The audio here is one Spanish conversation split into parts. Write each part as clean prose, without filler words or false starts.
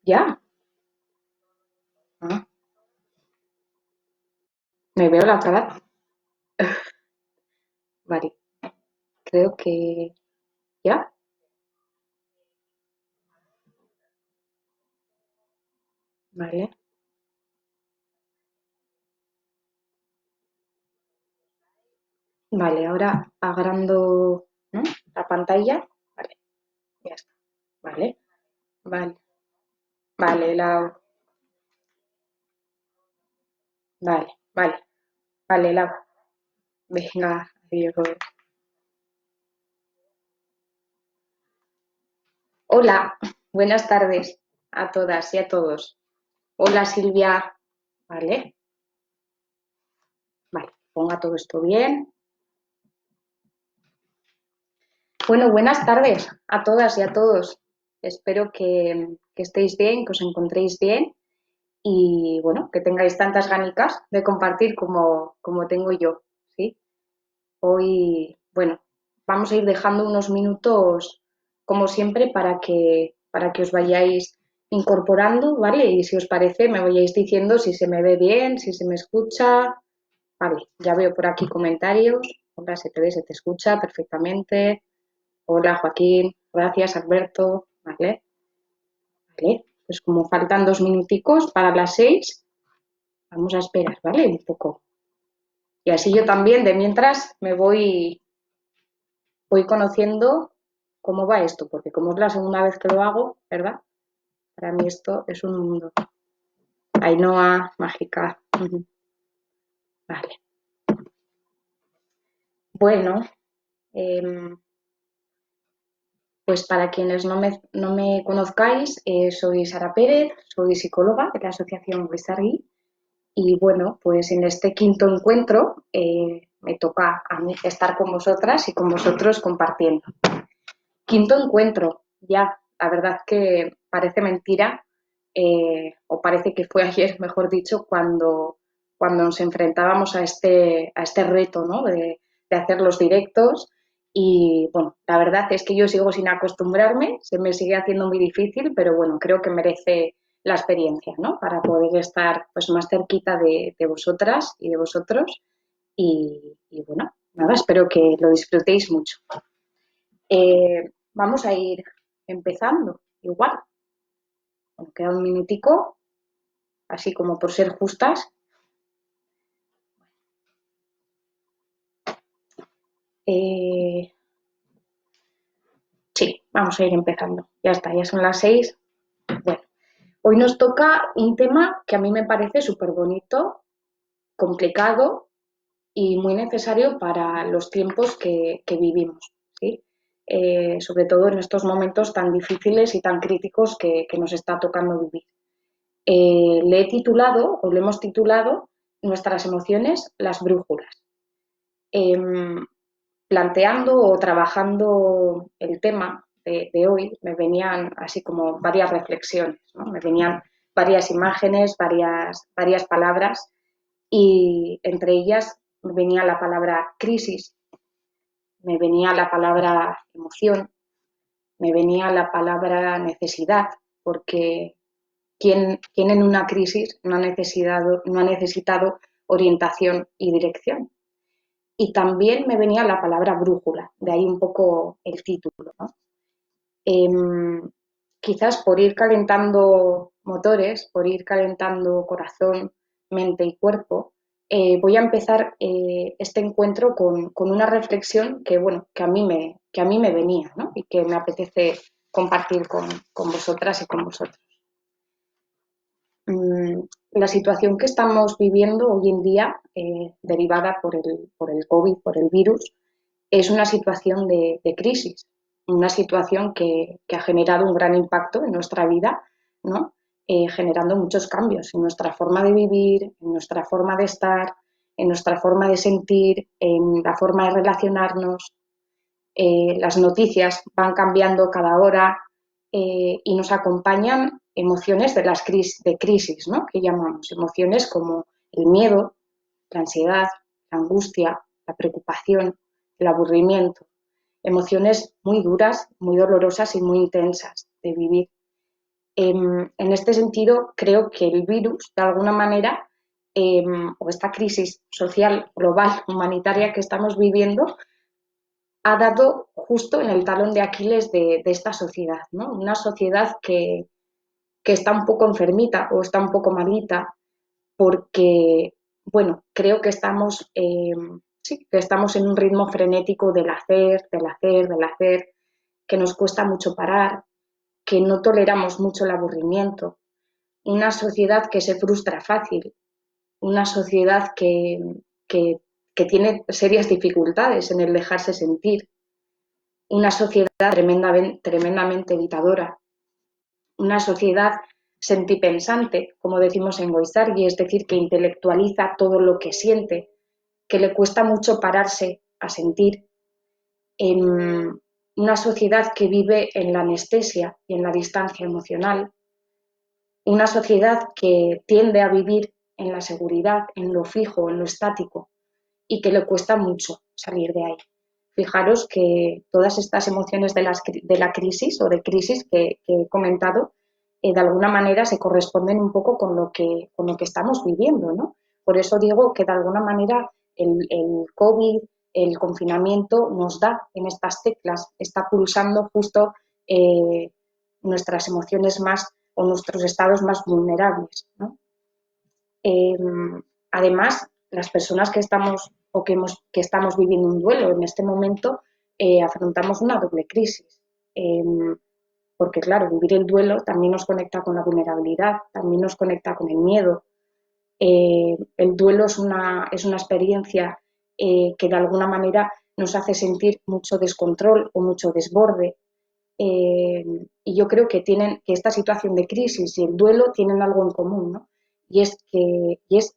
Ya. Ah, me veo la cara. Vale, creo que ya. Vale, vale, ahora agrando, ¿no?, la pantalla. Vale, ya está. Vale, vale, vale, vale, vale, vale, venga, adiós. Hola, buenas tardes a todas y a todos. Hola, Silvia. Vale, vale, ponga todo esto bien. Bueno, buenas tardes a todas y a todos. Espero que estéis bien, que os encontréis bien y bueno, que tengáis tantas ganicas de compartir como tengo yo, ¿sí? Hoy, bueno, vamos a ir dejando unos minutos, como siempre, para que os vayáis incorporando, ¿vale? Y si os parece, me vayáis diciendo si se me ve bien, si se me escucha. Vale, ya veo por aquí comentarios. Hola, se te ve, se te escucha perfectamente. Hola, Joaquín. Gracias, Alberto. Vale, vale. Pues como faltan 2 minuticos para las 6, vamos a esperar, ¿vale? Un poco. Y así yo también, de mientras, voy conociendo cómo va esto, porque como es la segunda vez que lo hago, ¿verdad? Para mí esto es un mundo. Ainhoa, mágica. Vale. Bueno, eh, pues para quienes no me conozcáis, soy Sara Pérez, soy psicóloga de la Asociación Guisargui. Y bueno, pues en este quinto encuentro me toca a mí estar con vosotras y con vosotros compartiendo. Quinto encuentro, ya, la verdad que parece mentira, o parece que fue ayer, mejor dicho, cuando nos enfrentábamos a este reto, ¿no?, de hacer los directos. Y bueno, la verdad es que yo sigo sin acostumbrarme, se me sigue haciendo muy difícil, pero bueno, creo que merece la experiencia, ¿no?, para poder estar pues más cerquita de vosotras y de vosotros. Y bueno, nada, espero que lo disfrutéis mucho. Vamos a ir empezando igual. Bueno, queda un minutico, así como por ser justas. Eh, sí, vamos a ir empezando. Ya está, ya son las 6. Bueno, hoy nos toca un tema que a mí me parece súper bonito, complicado y muy necesario para los tiempos que vivimos, ¿sí? Sobre todo en estos momentos tan difíciles y tan críticos que nos está tocando vivir. Le he titulado, o le hemos titulado, Nuestras emociones, las brújulas. Planteando o trabajando el tema de hoy, me venían así como varias reflexiones, ¿no? Me venían varias imágenes, varias palabras, y entre ellas me venía la palabra crisis, me venía la palabra emoción, me venía la palabra necesidad, porque ¿quién en una crisis no ha necesitado orientación y dirección? Y también me venía la palabra brújula, de ahí un poco el título, ¿no? Quizás por ir calentando motores, por ir calentando corazón, mente y cuerpo, voy a empezar este encuentro con una reflexión que, bueno, que a mí me venía, ¿no?, y que me apetece compartir con vosotras y con vosotros. Mm, la situación que estamos viviendo hoy en día, derivada por el COVID, por el virus, es una situación de crisis, una situación que ha generado un gran impacto en nuestra vida, ¿no? Generando muchos cambios en nuestra forma de vivir, en nuestra forma de estar, en nuestra forma de sentir, en la forma de relacionarnos. Las noticias van cambiando cada hora, y nos acompañan emociones de crisis, ¿no?, que llamamos emociones como el miedo, la ansiedad, la angustia, la preocupación, el aburrimiento, emociones muy duras, muy dolorosas y muy intensas de vivir. En este sentido, creo que el virus, de alguna manera, o esta crisis social, global, humanitaria que estamos viviendo, ha dado justo en el talón de Aquiles de esta sociedad, ¿no? Una sociedad que está un poco enfermita o está un poco malita porque, bueno, creo que sí, que estamos en un ritmo frenético del hacer, que nos cuesta mucho parar, que no toleramos mucho el aburrimiento, una sociedad que se frustra fácil, una sociedad que, que tiene serias dificultades en el dejarse sentir, una sociedad tremendamente evitadora, una sociedad sentipensante, como decimos en Goizargui, es decir, que intelectualiza todo lo que siente, que le cuesta mucho pararse a sentir, en una sociedad que vive en la anestesia y en la distancia emocional, una sociedad que tiende a vivir en la seguridad, en lo fijo, en lo estático, y que le cuesta mucho salir de ahí. Fijaros que todas estas emociones de la crisis o de crisis que he comentado, de alguna manera se corresponden un poco con lo que estamos viviendo, ¿no? Por eso digo que de alguna manera el COVID, el confinamiento nos da en estas teclas, está pulsando justo nuestras emociones más o nuestros estados más vulnerables, ¿no? Eh, Además, las personas que estamos o que estamos viviendo un duelo en este momento, afrontamos una doble crisis. Porque, claro, vivir el duelo también nos conecta con la vulnerabilidad, también nos conecta con el miedo. El duelo es una experiencia que de alguna manera nos hace sentir mucho descontrol o mucho desborde. Y yo creo que esta situación de crisis y el duelo tienen algo en común, ¿no? Y es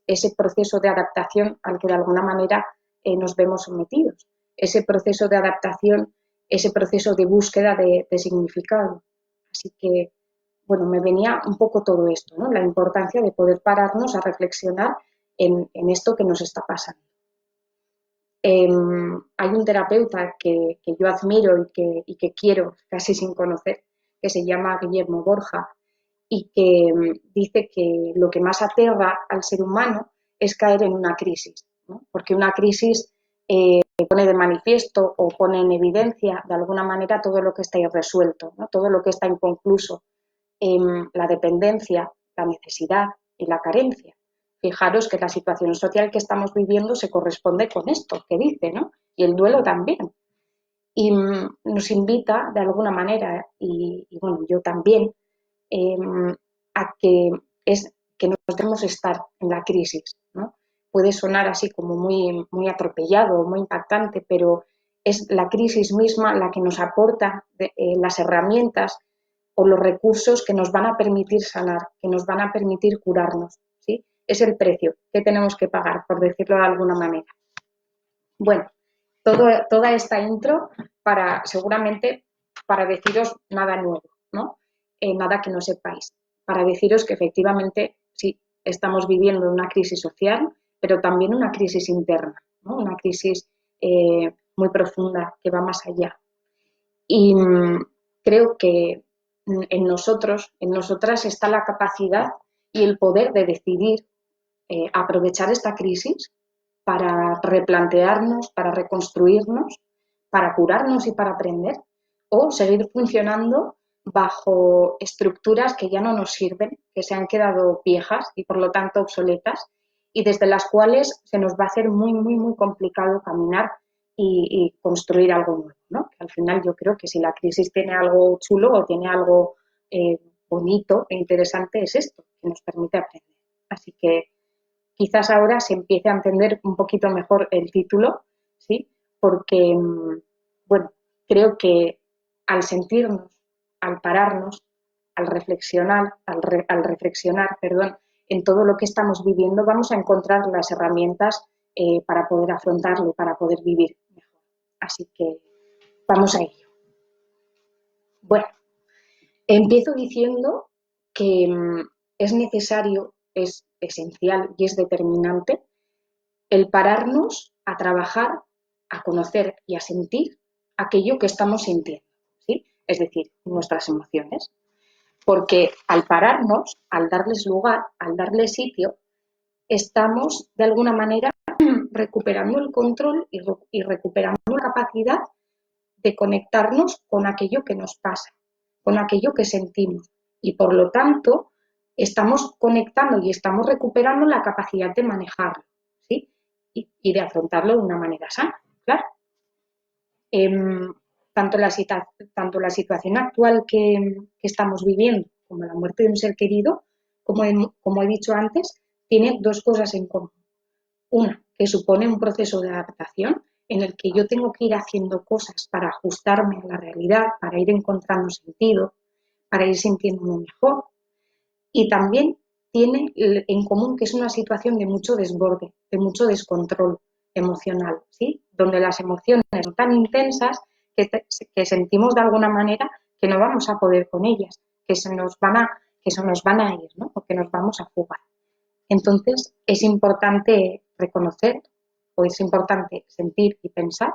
ese proceso de adaptación al que de alguna manera nos vemos sometidos, ese proceso de adaptación, ese proceso de búsqueda de significado. Así que, bueno, me venía un poco todo esto, ¿no? La importancia de poder pararnos a reflexionar en esto que nos está pasando. Hay un terapeuta que yo admiro y que quiero casi sin conocer, que se llama Guillermo Borja, y que dice que lo que más aterra al ser humano es caer en una crisis, ¿no? Porque una crisis pone de manifiesto o pone en evidencia de alguna manera todo lo que está irresuelto, ¿no? Todo lo que está inconcluso, la dependencia, la necesidad y la carencia. Fijaros que la situación social que estamos viviendo se corresponde con esto que dice, ¿no? Y el duelo también. Y nos invita de alguna manera, y bueno, yo también, eh, a que nos debemos estar en la crisis, ¿no? Puede sonar así como muy atropellado, muy impactante, pero es la crisis misma la que nos aporta las herramientas o los recursos que nos van a permitir sanar, que nos van a permitir curarnos, ¿sí? Es el precio que tenemos que pagar, por decirlo de alguna manera. Bueno, toda esta intro seguramente para deciros nada nuevo, ¿no? Nada que no sepáis, para deciros que efectivamente sí, estamos viviendo una crisis social, pero también una crisis interna, ¿no? Una crisis muy profunda que va más allá. Y creo que en nosotros, en nosotras está la capacidad y el poder de decidir aprovechar esta crisis para replantearnos, para reconstruirnos, para curarnos y para aprender, o seguir funcionando bajo estructuras que ya no nos sirven, que se han quedado viejas y por lo tanto obsoletas, y desde las cuales se nos va a hacer muy complicado caminar y construir algo nuevo, ¿no? Al final yo creo que si la crisis tiene algo chulo o tiene algo bonito e interesante es esto, que nos permite aprender. Así que quizás ahora se empiece a entender un poquito mejor el título, ¿sí? Porque, bueno, creo que al sentirnos, al pararnos, al reflexionar, perdón, en todo lo que estamos viviendo, vamos a encontrar las herramientas para poder afrontarlo, para poder vivir mejor. Así que vamos a ello. Bueno, empiezo diciendo que es necesario, es esencial y es determinante el pararnos a trabajar, a conocer y a sentir aquello que estamos sintiendo, ¿sí? Es decir, nuestras emociones. porque al pararnos, al darles lugar, al darles sitio, estamos de alguna manera recuperando el control y recuperando la capacidad de conectarnos con aquello que nos pasa, con aquello que sentimos. Y por lo tanto, estamos conectando y estamos recuperando la capacidad de manejarlo, ¿sí? Y de afrontarlo de una manera sana, claro. Eh, tanto la situación actual que estamos viviendo como la muerte de un ser querido, como he dicho antes, tiene dos cosas en común. Una, que supone un proceso de adaptación en el que yo tengo que ir haciendo cosas para ajustarme a la realidad, para ir encontrando sentido, para ir sintiéndome mejor. Y también tiene en común que es una situación de mucho desborde, de mucho descontrol emocional, ¿sí? Donde las emociones son tan intensas que sentimos de alguna manera que no vamos a poder con ellas, que se nos van a ir, ¿no? O que nos vamos a fugar. Entonces, es importante reconocer o es importante sentir y pensar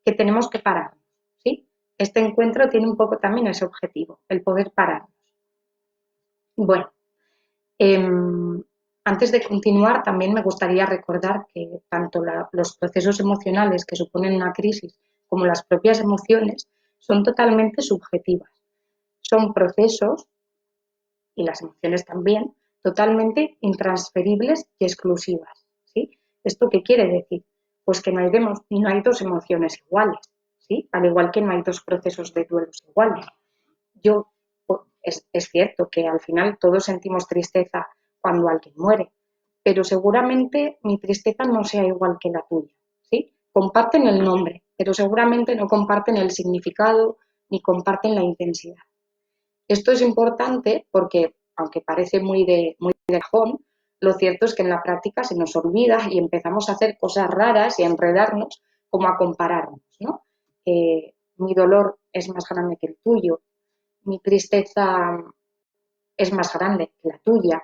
que tenemos que pararnos, ¿sí? Este encuentro tiene un poco también ese objetivo, el poder pararnos. Bueno, eh, antes de continuar, también me gustaría recordar que tanto los procesos emocionales que suponen una crisis como las propias emociones son totalmente subjetivas. Son procesos, y las emociones también, totalmente intransferibles y exclusivas, ¿sí? ¿Esto qué quiere decir? Pues que no hay dos emociones iguales, ¿sí? Al igual que no hay dos procesos de duelos iguales. Es cierto que al final todos sentimos tristeza cuando alguien muere, pero seguramente mi tristeza no sea igual que la tuya, ¿sí? Comparten el nombre, pero seguramente no comparten el significado ni comparten la intensidad. Esto es importante porque, aunque parece muy de cajón, lo cierto es que en la práctica se nos olvida y empezamos a hacer cosas raras y a enredarnos como a compararnos, ¿no? Mi dolor es más grande que el tuyo, mi tristeza es más grande que la tuya.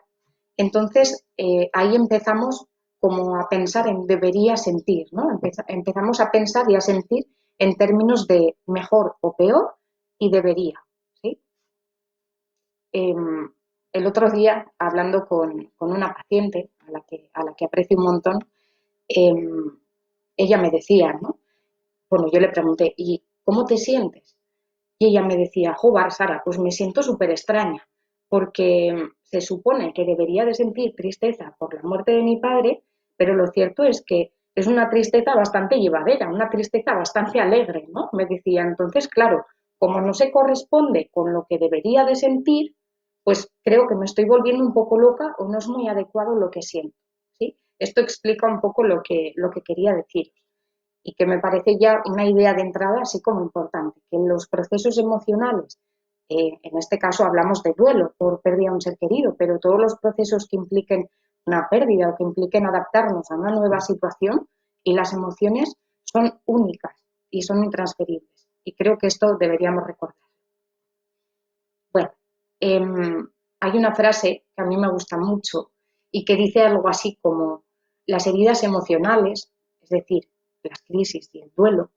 Entonces, ahí empezamos como a pensar en debería sentir, ¿no? Empezamos a pensar y a sentir en términos de mejor o peor y debería, ¿sí? Eh, el otro día, hablando con una paciente a la que aprecio un montón, eh, ella me decía, ¿no? Bueno, yo le pregunté, ¿y cómo te sientes? Y ella me decía, joder, Sara, pues me siento súper extraña, porque se supone que debería de sentir tristeza por la muerte de mi padre, pero lo cierto es que es una tristeza bastante llevadera, una tristeza bastante alegre, ¿no? Me decía, entonces, claro, como no se corresponde con lo que debería de sentir, pues creo que me estoy volviendo un poco loca o no es muy adecuado lo que siento, ¿sí? Esto explica un poco lo que quería decir y que me parece ya una idea de entrada así como importante, que en los procesos emocionales, en este caso hablamos de duelo por pérdida de un ser querido, pero todos los procesos que impliquen una pérdida o que impliquen adaptarnos a una nueva situación y las emociones son únicas y son intransferibles. Y creo que esto deberíamos recordar. Bueno, eh, hay una frase que a mí me gusta mucho y que dice algo así como las heridas emocionales, es decir, las crisis y el duelo,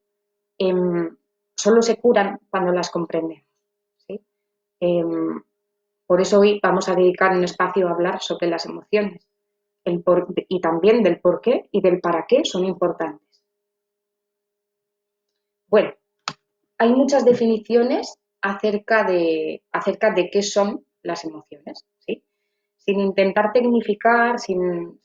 eh, solo se curan cuando las comprendemos, ¿sí? Eh, por eso hoy vamos a dedicar un espacio a hablar sobre las emociones y también del por qué y del para qué son importantes. Bueno, hay muchas definiciones acerca de qué son las emociones, ¿sí? Sin intentar tecnificar, sin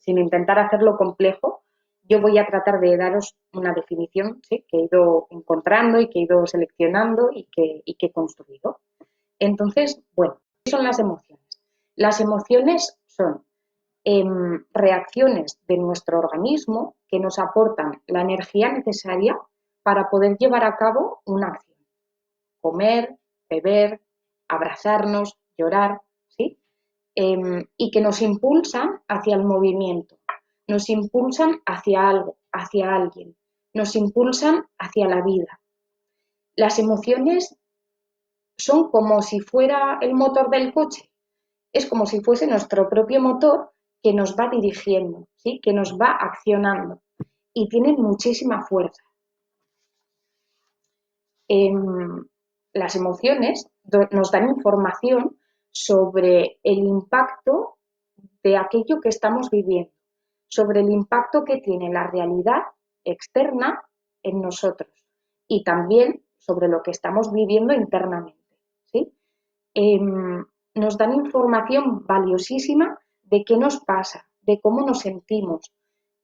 intentar hacerlo complejo, yo voy a tratar de daros una definición, ¿sí? Que he ido encontrando y que he ido seleccionando y que he construido. Entonces, bueno, ¿qué son las emociones? Las emociones son reacciones de nuestro organismo que nos aportan la energía necesaria para poder llevar a cabo una acción. Comer, beber, abrazarnos, llorar, ¿sí? Y que nos impulsan hacia el movimiento, nos impulsan hacia algo, hacia alguien, nos impulsan hacia la vida. Las emociones son como si fuera el motor del coche, es como si fuese nuestro propio motor que nos va dirigiendo, ¿sí? Que nos va accionando y tienen muchísima fuerza. las emociones nos dan información sobre el impacto de aquello que estamos viviendo, sobre el impacto que tiene la realidad externa en nosotros y también sobre lo que estamos viviendo internamente, ¿sí? Nos dan información valiosísima de qué nos pasa, de cómo nos sentimos,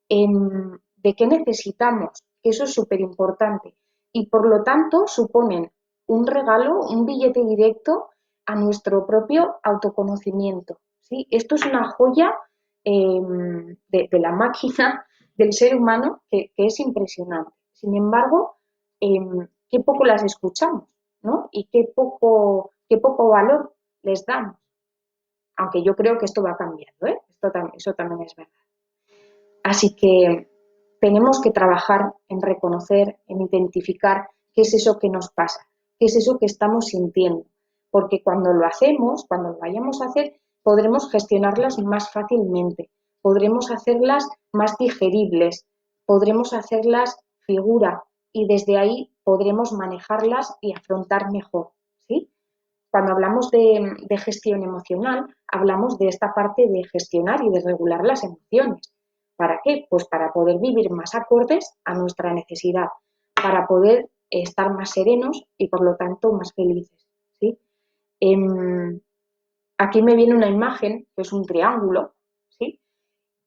de qué necesitamos, que eso es súper importante. Y por lo tanto suponen un regalo, un billete directo a nuestro propio autoconocimiento, ¿sí? Esto es una joya de la máquina del ser humano que es impresionante. Sin embargo, qué poco las escuchamos, ¿no? Y qué poco valor les damos. Aunque yo creo que esto va cambiando, ¿eh? Eso también es verdad. Así que tenemos que trabajar en reconocer, en identificar qué es eso que nos pasa, qué es eso que estamos sintiendo, porque cuando lo hacemos, cuando lo vayamos a hacer, podremos gestionarlas más fácilmente, podremos hacerlas más digeribles, podremos hacerlas figura y desde ahí podremos manejarlas y afrontar mejor, ¿sí? Cuando hablamos de gestión emocional, hablamos de esta parte de gestionar y de regular las emociones. ¿Para qué? Pues para poder vivir más acordes a nuestra necesidad, para poder estar más serenos y por lo tanto más felices, ¿sí? Aquí me viene una imagen que es un triángulo, ¿sí?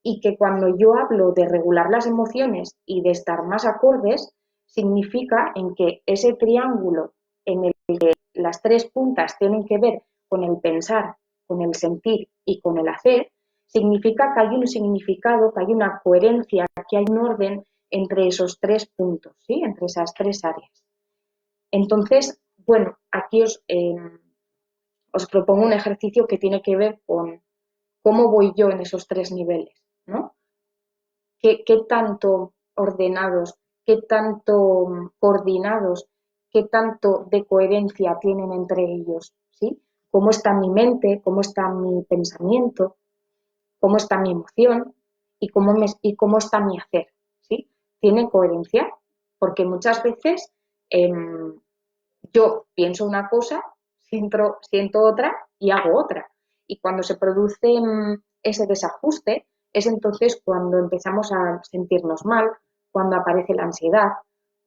Y que cuando yo hablo de regular las emociones y de estar más acordes, significa en que ese triángulo en el que las tres puntas tienen que ver con el pensar, con el sentir y con el hacer, significa que hay un significado, que hay una coherencia, que hay un orden entre esos tres puntos, ¿sí? Entre esas tres áreas. Entonces, bueno, aquí os propongo un ejercicio que tiene que ver con cómo voy yo en esos tres niveles, ¿no? ¿Qué tanto ordenados, qué tanto coordinados, qué tanto de coherencia tienen entre ellos, ¿sí? ¿Cómo está mi mente, cómo está mi pensamiento, cómo está mi emoción y cómo está mi hacer, ¿sí? ¿Tiene coherencia? Porque muchas veces yo pienso una cosa, siento otra y hago otra. Y cuando se produce ese desajuste, es entonces cuando empezamos a sentirnos mal, cuando aparece la ansiedad,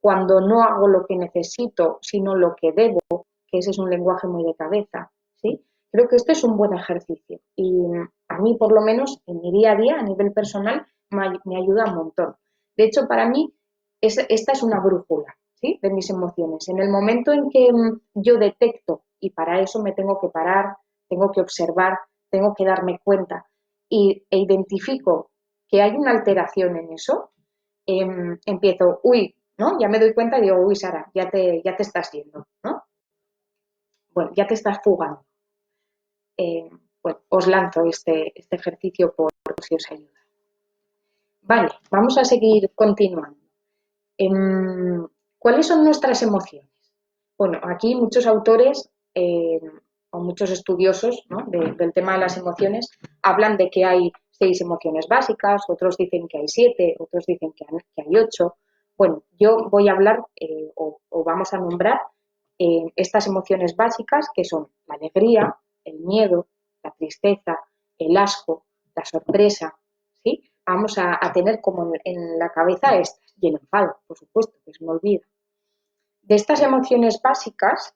cuando no hago lo que necesito, sino lo que debo, que ese es un lenguaje muy de cabeza, ¿sí? Creo que este es un buen ejercicio y a mí, por lo menos, en mi día a día, a nivel personal, me ayuda un montón. De hecho, para mí, esta es una brújula, ¿sí? De mis emociones. En el momento en que yo detecto, y para eso me tengo que parar, tengo que observar, tengo que darme cuenta e identifico que hay una alteración en eso, empiezo, uy, ¿no? Ya me doy cuenta y digo, uy, Sara, ya te estás yendo, ¿no? Bueno, ya te estás fugando. Bueno, os lanzo este ejercicio por si os ayuda. Vale, vamos a seguir continuando. ¿Cuáles son nuestras emociones? Bueno, aquí muchos autores o muchos estudiosos, ¿no? del tema de las emociones hablan de que hay 6 emociones básicas, otros dicen que hay 7, otros dicen que hay 8. Bueno, yo voy a hablar o vamos a nombrar estas emociones básicas que son la alegría, el miedo, la tristeza, el asco, la sorpresa, ¿sí? Vamos a tener como en la cabeza estas, y el enfado, por supuesto, que se me olvida. De estas emociones básicas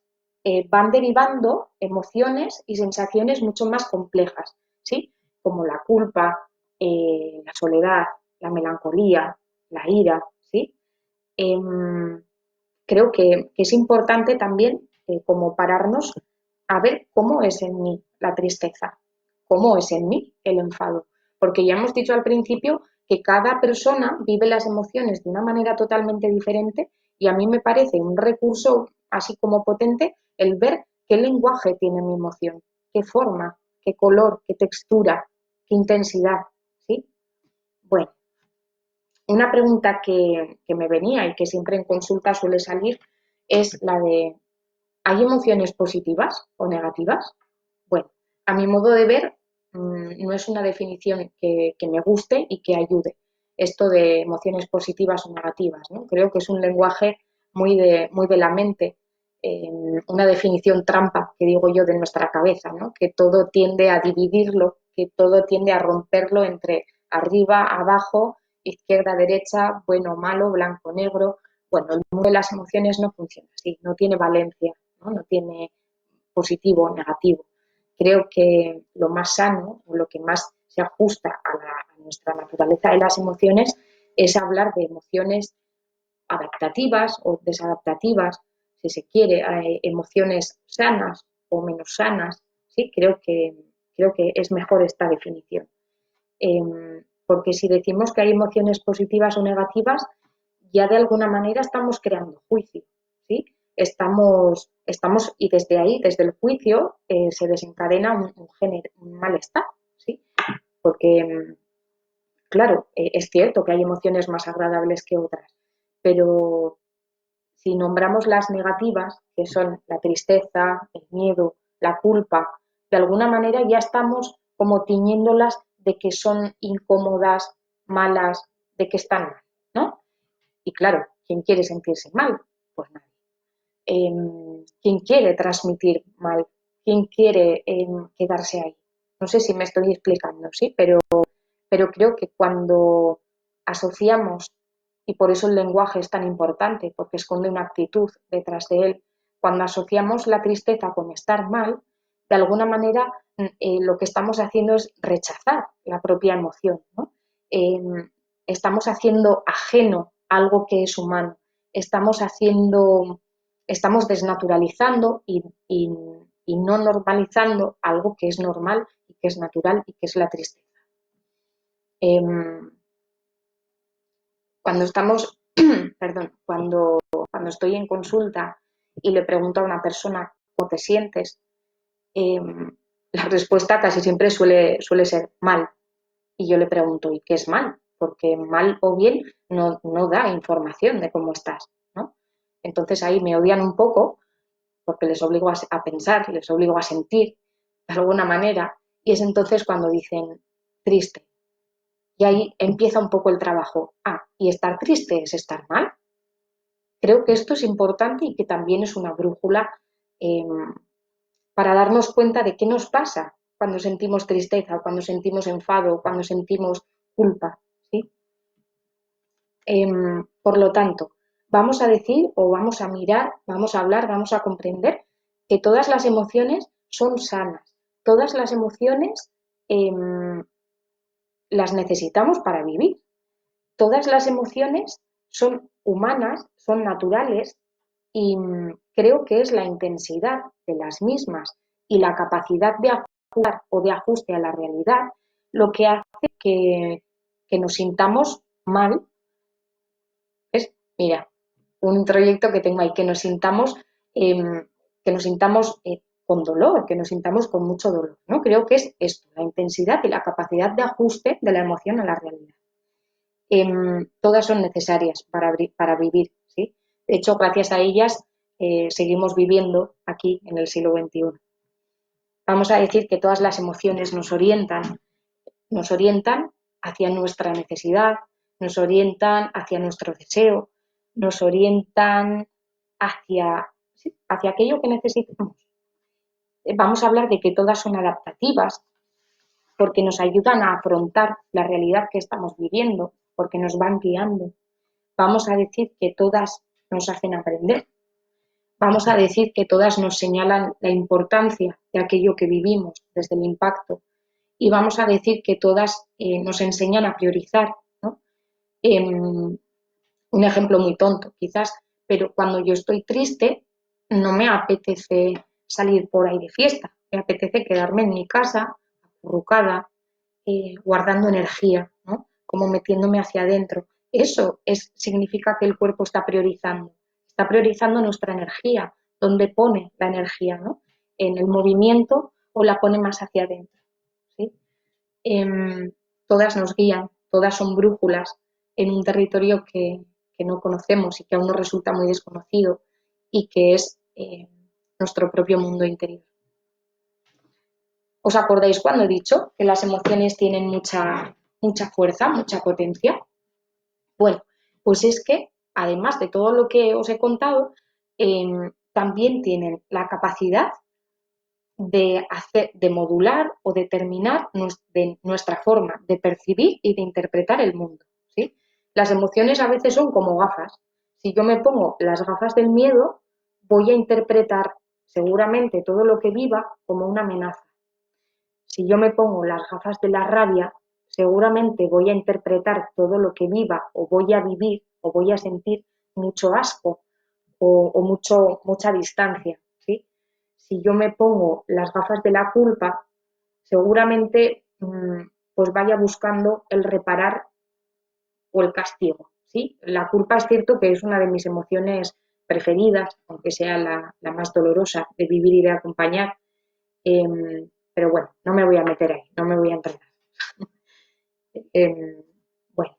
van derivando emociones y sensaciones mucho más complejas, ¿sí? Como la culpa, la soledad, la melancolía, la ira, ¿sí? Creo que es importante también como pararnos a ver cómo es en mí la tristeza, cómo es en mí el enfado. Porque ya hemos dicho al principio que cada persona vive las emociones de una manera totalmente diferente y a mí me parece un recurso así como potente el ver qué lenguaje tiene mi emoción, qué forma, qué color, qué textura, qué intensidad, ¿sí? Bueno, una pregunta que me venía y que siempre en consulta suele salir es la de, ¿hay emociones positivas o negativas? Bueno, a mi modo de ver, no es una definición que me guste y que ayude esto de emociones positivas o negativas, ¿no? Creo que es un lenguaje muy de la mente. una definición trampa, que digo yo, de nuestra cabeza, ¿no? Que todo tiende a dividirlo, que todo tiende a romperlo entre arriba, abajo, izquierda, derecha, bueno, malo, blanco, negro. Bueno, el mundo de las emociones no funciona así, no tiene valencia, ¿no? No tiene positivo o negativo. Creo que lo más sano o lo que más se ajusta a nuestra naturaleza de las emociones es hablar de emociones adaptativas o desadaptativas, si se quiere, emociones sanas o menos sanas. ¿Sí? Creo que es mejor esta definición. Porque si decimos que hay emociones positivas o negativas, ya de alguna manera estamos creando juicio, ¿sí? Y desde ahí, desde el juicio, se desencadena un malestar, ¿sí? Porque, claro, es cierto que hay emociones más agradables que otras, pero si nombramos las negativas, que son la tristeza, el miedo, la culpa, de alguna manera ya estamos como tiñéndolas de que son incómodas, malas, de que están mal, ¿no? Y claro, ¿quién quiere sentirse mal? Pues nadie. ¿Quién quiere transmitir mal? ¿Quién quiere quedarse ahí? No sé si me estoy explicando, ¿sí? Pero creo que cuando asociamos, y por eso el lenguaje es tan importante, porque esconde una actitud detrás de él, cuando asociamos la tristeza con estar mal, de alguna manera lo que estamos haciendo es rechazar la propia emoción, ¿no? Eh, Estamos haciendo ajeno algo que es humano, estamos desnaturalizando y no normalizando algo que es normal y que es natural y que es la tristeza. Cuando estamos, perdón, cuando estoy en consulta y le pregunto a una persona cómo te sientes, eh, la respuesta casi siempre suele ser mal. Y yo le pregunto, ¿y qué es mal? Porque mal o bien no da información de cómo estás, ¿no? Entonces ahí me odian un poco porque les obligo a pensar, les obligo a sentir de alguna manera, y es entonces cuando dicen triste. Y ahí empieza un poco el trabajo. ¿Y estar triste es estar mal? Creo que esto es importante y que también es una brújula eh, para darnos cuenta de qué nos pasa cuando sentimos tristeza, cuando sentimos enfado, cuando sentimos culpa, ¿sí? Por lo tanto, vamos a decir o vamos a mirar, vamos a hablar, vamos a comprender que todas las emociones son sanas, todas las emociones las necesitamos para vivir. Todas las emociones son humanas, son naturales y creo que es la intensidad de las mismas y la capacidad de actuar o de ajuste a la realidad lo que hace que nos sintamos mal. Es, mira, un introyecto que tengo ahí, que nos sintamos con dolor, que nos sintamos con mucho dolor, ¿no? Creo que es esto, la intensidad y la capacidad de ajuste de la emoción a la realidad. Todas son necesarias para vivir, ¿sí? De hecho, gracias a ellas seguimos viviendo aquí en el siglo XXI. Vamos a decir que todas las emociones nos orientan hacia nuestra necesidad, nos orientan hacia nuestro deseo, nos orientan hacia aquello que necesitamos. Vamos a hablar de que todas son adaptativas, porque nos ayudan a afrontar la realidad que estamos viviendo, porque nos van guiando. Vamos a decir que todas nos hacen aprender. Vamos a decir que todas nos señalan la importancia de aquello que vivimos desde el impacto. Y vamos a decir que todas nos enseñan a priorizar, ¿no? Un ejemplo muy tonto, quizás, pero cuando yo estoy triste, no me apetece salir por ahí de fiesta. Me apetece quedarme en mi casa, acurrucada, guardando energía, ¿no? Como metiéndome hacia adentro. Significa que el cuerpo está priorizando nuestra energía, donde pone la energía, ¿no? En el movimiento o la pone más hacia adentro, ¿sí? Todas nos guían, todas son brújulas en un territorio que no conocemos y que aún nos resulta muy desconocido y que es nuestro propio mundo interior. ¿Os acordáis cuando he dicho que las emociones tienen mucha fuerza, mucha potencia? Bueno, pues es que, además de todo lo que os he contado, también tienen la capacidad de modular o determinar nuestra forma de percibir y de interpretar el mundo, ¿sí? Las emociones a veces son como gafas. Si yo me pongo las gafas del miedo, voy a interpretar seguramente todo lo que viva como una amenaza. Si yo me pongo las gafas de la rabia, seguramente voy a interpretar todo lo que viva o voy a vivir o voy a sentir mucho asco o mucha distancia, ¿sí? Si yo me pongo las gafas de la culpa, seguramente pues vaya buscando el reparar o el castigo, ¿sí? La culpa es cierto que es una de mis emociones preferidas, aunque sea la más dolorosa de vivir y de acompañar, pero bueno, no me voy a meter ahí, no me voy a entrenar. Bueno,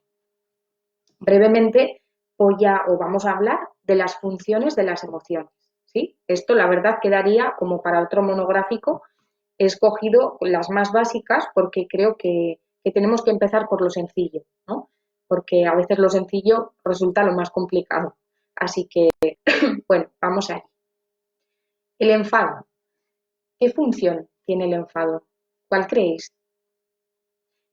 brevemente vamos a hablar de las funciones de las emociones, ¿sí? Esto la verdad quedaría como para otro monográfico. He escogido las más básicas porque creo que tenemos que empezar por lo sencillo, ¿no? Porque a veces lo sencillo resulta lo más complicado. Así que, bueno, vamos a ir. El enfado. ¿Qué función tiene el enfado? ¿Cuál creéis?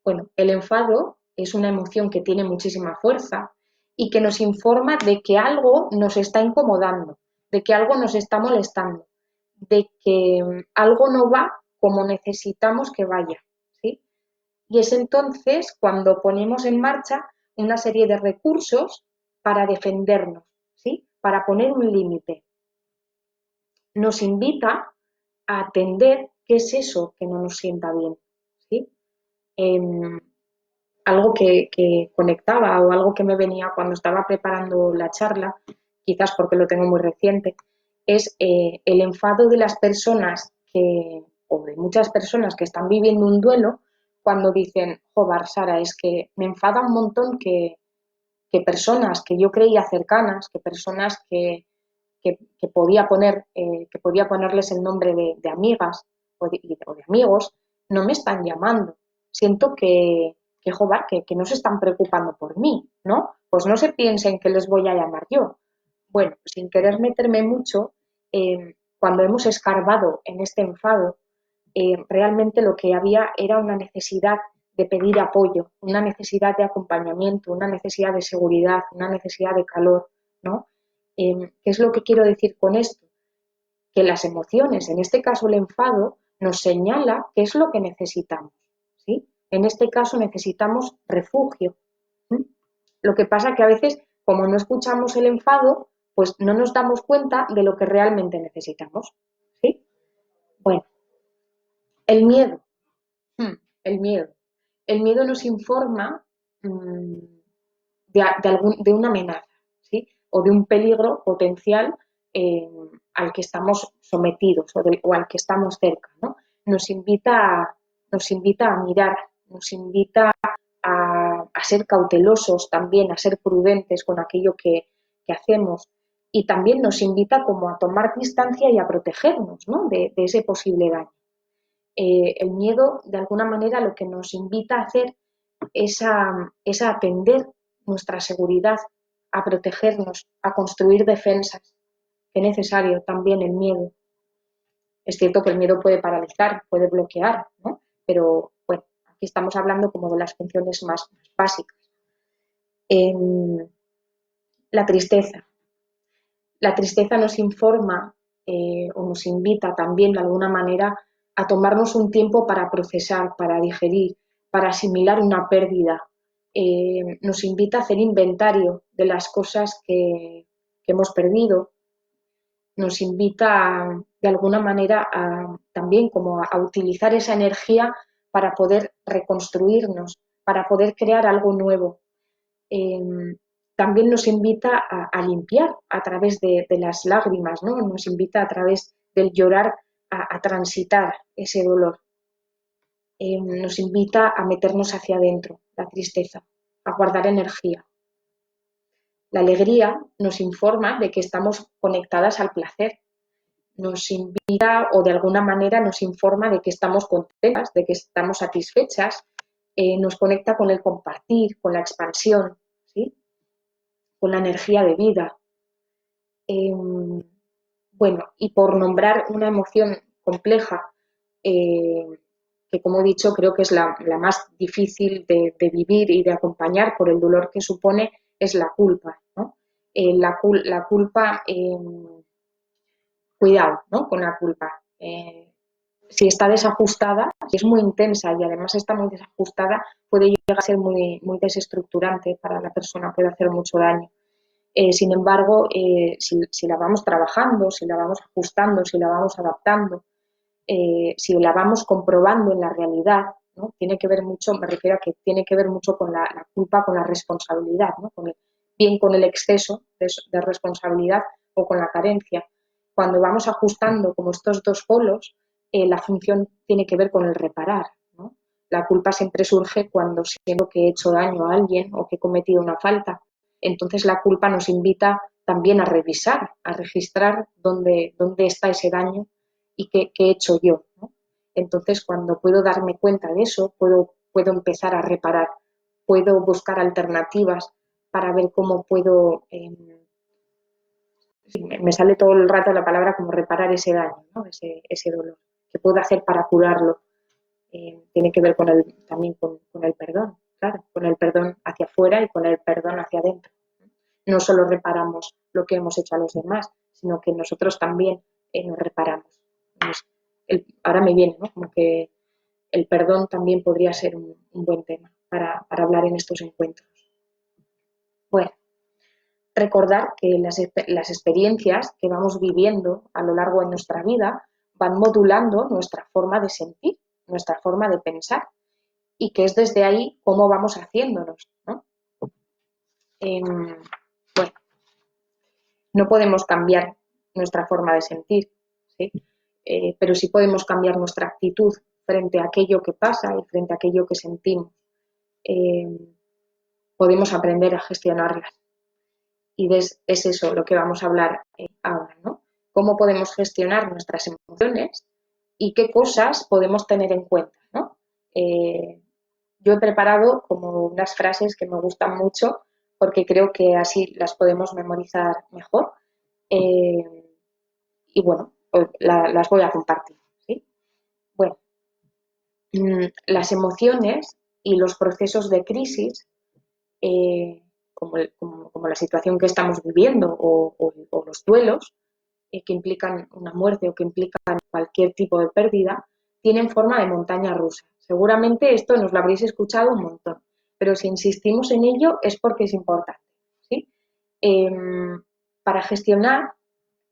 Bueno, el enfado es una emoción que tiene muchísima fuerza y que nos informa de que algo nos está incomodando, de que algo nos está molestando, de que algo no va como necesitamos que vaya, ¿sí? Y es entonces cuando ponemos en marcha una serie de recursos para defendernos, ¿sí? Para poner un límite. Nos invita a atender qué es eso que no nos sienta bien, ¿sí? Algo que conectaba o algo que me venía cuando estaba preparando la charla, quizás porque lo tengo muy reciente, es el enfado de las personas o de muchas personas que están viviendo un duelo cuando dicen, joder, Sara, es que me enfada un montón que personas que yo creía cercanas, que personas que podía que podía ponerles el nombre de amigas o de amigos, no me están llamando. Siento joder, que no se están preocupando por mí, ¿no? Pues no se piensen que les voy a llamar yo. Bueno, sin querer meterme mucho, cuando hemos escarbado en este enfado, realmente lo que había era una necesidad de pedir apoyo, una necesidad de acompañamiento, una necesidad de seguridad, una necesidad de calor, ¿no? ¿Qué es lo que quiero decir con esto? Que las emociones, en este caso el enfado, nos señala qué es lo que necesitamos, ¿sí? En este caso necesitamos refugio. ¿Sí? Lo que pasa que a veces, como no escuchamos el enfado, pues no nos damos cuenta de lo que realmente necesitamos, ¿sí? Bueno, el miedo. El miedo. El miedo nos informa de una amenaza, ¿sí? O de un peligro potencial al que estamos sometidos o al que estamos cerca, ¿no? Nos invita, nos invita a mirar, nos invita a ser cautelosos también, a ser prudentes con aquello que hacemos y también nos invita como a tomar distancia y a protegernos, ¿no? de ese posible daño. El miedo, de alguna manera, lo que nos invita a hacer es a atender nuestra seguridad, a protegernos, a construir defensas. Es necesario también el miedo. Es cierto que el miedo puede paralizar, puede bloquear, ¿no? Pero bueno, aquí estamos hablando como de las funciones más básicas. La tristeza. La tristeza nos informa o nos invita también de alguna manera a tomarnos un tiempo para procesar, para digerir, para asimilar una pérdida. Nos invita a hacer inventario de las cosas que hemos perdido. Nos invita de alguna manera también como a utilizar esa energía para poder reconstruirnos, para poder crear algo nuevo. También nos invita a limpiar a través de las lágrimas, ¿no? Nos invita a través del llorar a transitar ese dolor. Nos invita a meternos hacia adentro, la tristeza, a guardar energía. La alegría nos informa de que estamos conectadas al placer, nos invita o de alguna manera nos informa de que estamos contentas, de que estamos satisfechas, nos conecta con el compartir, con la expansión, ¿sí? Con la energía de vida. Bueno, Bueno, y por nombrar una emoción compleja, eh, que como he dicho creo que es la más difícil de vivir y de acompañar por el dolor que supone, es la culpa, ¿no? La culpa, cuidado, ¿no? Con la culpa. Si está desajustada, si es muy intensa y además está muy desajustada, puede llegar a ser muy desestructurante para la persona, puede hacer mucho daño. Sin embargo, si la vamos trabajando, si la vamos ajustando, si la vamos adaptando, si la vamos comprobando en la realidad, ¿no? Tiene que ver mucho, me refiero a que tiene que ver mucho con la culpa, con la responsabilidad, ¿no? Bien con el exceso de responsabilidad o con la carencia. Cuando vamos ajustando como estos dos polos, la función tiene que ver con el reparar, ¿no? La culpa siempre surge cuando siento que he hecho daño a alguien o que he cometido una falta. Entonces la culpa nos invita también a revisar, a registrar dónde está ese daño y qué he hecho yo, ¿no? Entonces, cuando puedo darme cuenta de eso, puedo empezar a reparar, puedo buscar alternativas para ver cómo puedo, me sale todo el rato la palabra como reparar ese daño, ¿no? Ese dolor, qué puedo hacer para curarlo. Tiene que ver también con el perdón, claro, con el perdón hacia afuera y con el perdón hacia adentro. No solo reparamos lo que hemos hecho a los demás, sino que nosotros también nos reparamos. Ahora me viene, ¿no? Como que el perdón también podría ser un buen tema para hablar en estos encuentros. Bueno, recordar que las experiencias que vamos viviendo a lo largo de nuestra vida van modulando nuestra forma de sentir, nuestra forma de pensar, y que es desde ahí cómo vamos haciéndonos, ¿no? Bueno, no podemos cambiar nuestra forma de sentir, ¿sí? Pero sí podemos cambiar nuestra actitud frente a aquello que pasa y frente a aquello que sentimos. Podemos aprender a gestionarlas. Y es eso lo que vamos a hablar ahora, ¿no? Cómo podemos gestionar nuestras emociones y qué cosas podemos tener en cuenta, ¿no? Yo he preparado como unas frases que me gustan mucho porque creo que así las podemos memorizar mejor. Y bueno, las voy a compartir, ¿sí? Bueno, las emociones y los procesos de crisis, como la situación que estamos viviendo o los duelos que implican una muerte o que implican cualquier tipo de pérdida, tienen forma de montaña rusa. Seguramente esto nos lo habréis escuchado un montón, pero si insistimos en ello es porque es importante, ¿sí? Para gestionar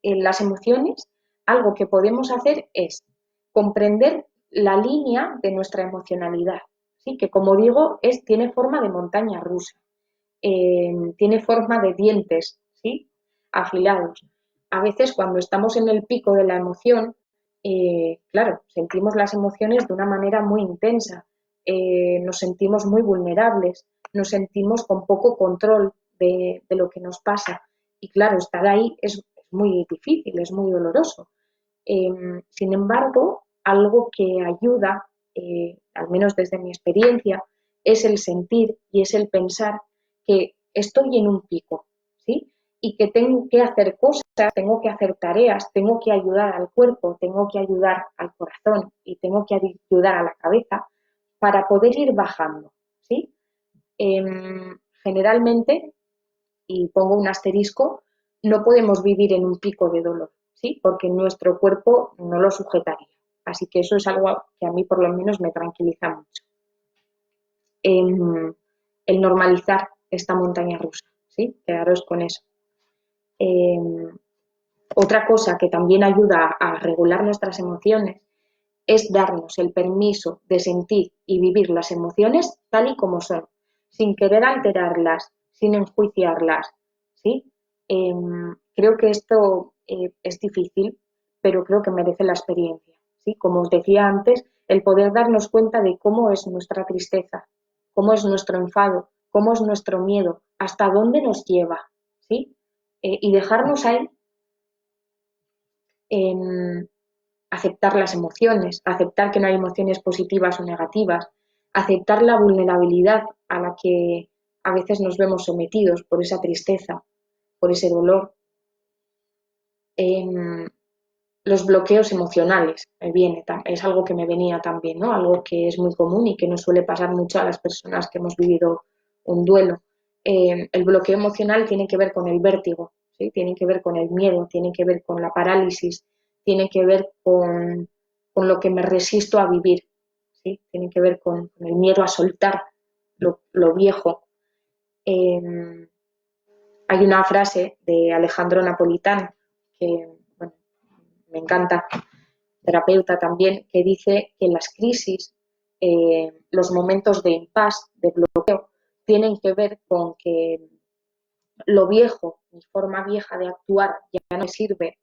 las emociones, algo que podemos hacer es comprender la línea de nuestra emocionalidad, ¿sí? Que como digo, tiene forma de montaña rusa, tiene forma de dientes, ¿sí? Afilados. A veces cuando estamos en el pico de la emoción, claro, sentimos las emociones de una manera muy intensa, nos sentimos muy vulnerables, nos sentimos con poco control de lo que nos pasa. Y claro, estar ahí es muy difícil, es muy doloroso. Sin embargo, algo que ayuda, al menos desde mi experiencia, es el sentir y es el pensar que estoy en un pico, ¿sí? Y que tengo que hacer cosas, tengo que hacer tareas, tengo que ayudar al cuerpo, tengo que ayudar al corazón y tengo que ayudar a la cabeza para poder ir bajando, ¿sí? Generalmente, y pongo un asterisco, no podemos vivir en un pico de dolor, ¿sí? Porque nuestro cuerpo no lo sujetaría. Así que eso es algo que a mí por lo menos me tranquiliza mucho. El normalizar esta montaña rusa, ¿sí? Quedaros con eso. Otra cosa que también ayuda a regular nuestras emociones es darnos el permiso de sentir y vivir las emociones tal y como son, sin querer alterarlas, sin enjuiciarlas, ¿sí? Creo que esto es difícil, pero creo que merece la experiencia, ¿sí? Como os decía antes, el poder darnos cuenta de cómo es nuestra tristeza, cómo es nuestro enfado, cómo es nuestro miedo, hasta dónde nos lleva, ¿sí? Y dejarnos ahí en aceptar las emociones, aceptar que no hay emociones positivas o negativas, aceptar la vulnerabilidad a la que a veces nos vemos sometidos por esa tristeza, por ese dolor. Los bloqueos emocionales, es algo que me venía también, ¿no? Algo que es muy común y que nos suele pasar mucho a las personas que hemos vivido un duelo. El bloqueo emocional tiene que ver con el vértigo, ¿sí? Tiene que ver con el miedo, tiene que ver con la parálisis, tiene que ver con lo que me resisto a vivir, ¿sí? Tiene que ver con el miedo a soltar lo viejo. Hay una frase de Alejandro Napolitán que, bueno, me encanta, terapeuta también, que dice que las crisis, los momentos de impasse, de bloqueo, tienen que ver con que lo viejo, mi forma vieja de actuar ya no sirve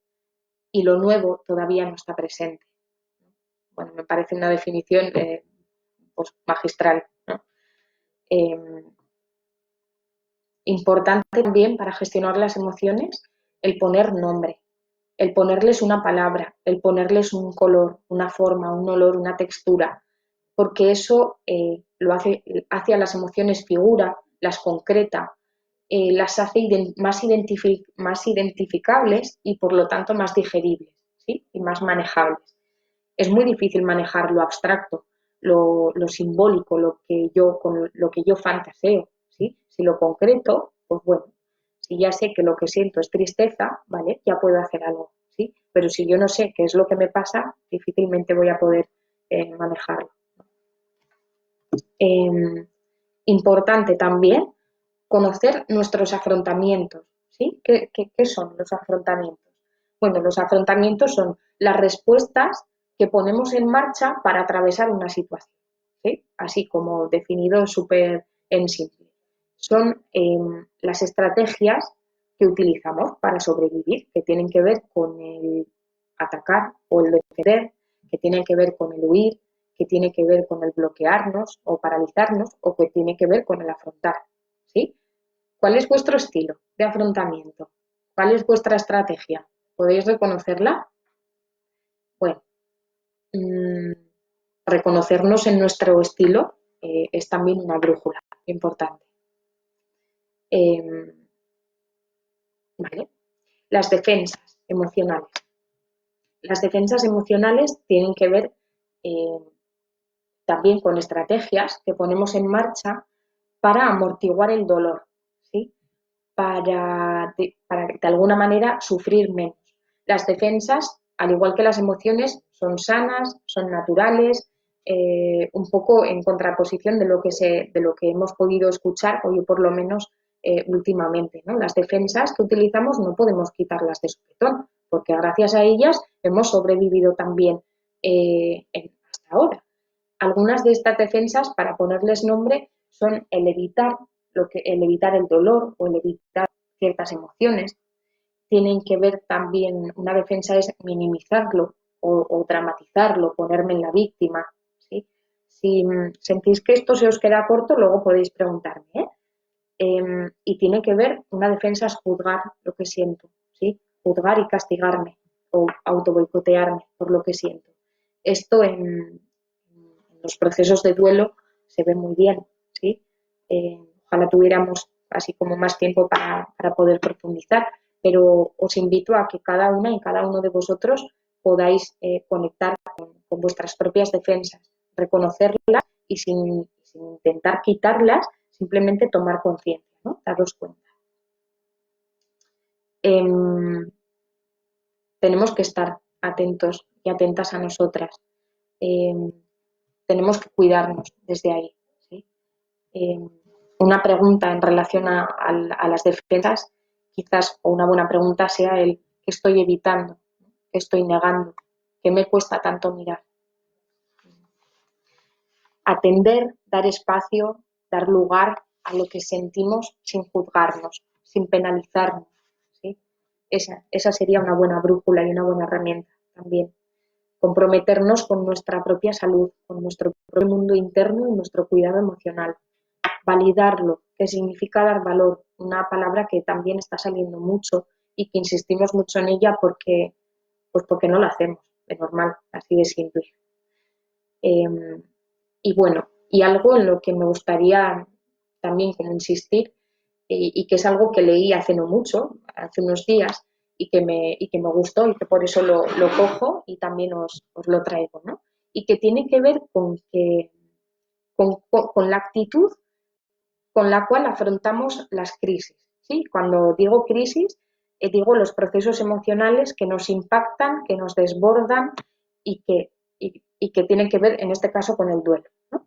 y lo nuevo todavía no está presente. Bueno, me parece una definición pues, magistral, ¿no? Eh, Importante también para gestionar las emociones el poner nombre, el ponerles una palabra, el ponerles un color, una forma, un olor, una textura, porque eso lo hace a las emociones figura, las concreta, las hace más identificables y por lo tanto más digeribles, ¿sí? Y más manejables. Es muy difícil manejar lo abstracto, lo simbólico, con lo que yo fantaseo, ¿sí? Si lo concreto, pues bueno, si ya sé que lo que siento es tristeza, ¿vale? Ya puedo hacer algo, ¿sí? Pero si yo no sé qué es lo que me pasa, difícilmente voy a poder manejarlo. Eh, Importante también conocer nuestros afrontamientos, ¿sí? ¿Qué son los afrontamientos? Bueno, los afrontamientos son las respuestas que ponemos en marcha para atravesar una situación, ¿sí? Así como definido súper en simple. Son las estrategias que utilizamos para sobrevivir, que tienen que ver con el atacar o el defender, que tienen que ver con el huir, que tiene que ver con el bloquearnos o paralizarnos o que tiene que ver con el afrontar, ¿sí? ¿Cuál es vuestro estilo de afrontamiento? ¿Cuál es vuestra estrategia? ¿Podéis reconocerla? Bueno, mmm, reconocernos en nuestro estilo es también una brújula importante. Eh, ¿Vale? Las defensas emocionales. Las defensas emocionales tienen que ver eh, también con estrategias que ponemos en marcha para amortiguar el dolor, ¿sí? Para de alguna manera sufrir menos. Las defensas, al igual que las emociones, son sanas, son naturales, un poco en contraposición de lo que hemos podido escuchar, o yo por lo menos últimamente, ¿no? Las defensas que utilizamos no podemos quitarlas de sopetón, porque gracias a ellas hemos sobrevivido también hasta ahora. Algunas de estas defensas, para ponerles nombre, son el evitar el dolor o el evitar ciertas emociones. Tienen que ver también, una defensa es minimizarlo o dramatizarlo, ponerme en la víctima, ¿sí? Si sentís que esto se os queda corto, luego podéis preguntarme, ¿eh? Y tiene que ver, una defensa es juzgar lo que siento, ¿sí? Juzgar y castigarme o autoboicotearme por lo que siento. Esto en los procesos de duelo se ve muy bien, ¿sí? Ojalá tuviéramos así como más tiempo para poder profundizar, pero os invito a que cada una y cada uno de vosotros podáis conectar con vuestras propias defensas, reconocerlas y sin intentar quitarlas, simplemente tomar conciencia, ¿no? Daros cuenta. Tenemos que estar atentos y atentas a nosotras. Tenemos que cuidarnos desde ahí, ¿sí? Una pregunta en relación a las defensas, quizás, o una buena pregunta sea el ¿qué estoy evitando? ¿Qué estoy negando? ¿Qué me cuesta tanto mirar? Atender, dar espacio, dar lugar a lo que sentimos sin juzgarnos, sin penalizarnos, ¿sí? Esa sería una buena brújula y una buena herramienta también. Comprometernos con nuestra propia salud, con nuestro propio mundo interno y nuestro cuidado emocional. Validarlo, que significa dar valor, una palabra que también está saliendo mucho y que insistimos mucho en ella porque no lo hacemos de normal, así de simple. Y bueno, y algo en lo que me gustaría también como insistir, y que es algo que leí hace no mucho, hace unos días, y que me gustó y que por eso lo cojo y también os lo traigo, ¿no? Y que tiene que ver con la actitud con la cual afrontamos las crisis, ¿sí? Cuando digo crisis, digo los procesos emocionales que nos impactan, que nos desbordan y que tienen que ver, en este caso, con el duelo, ¿no?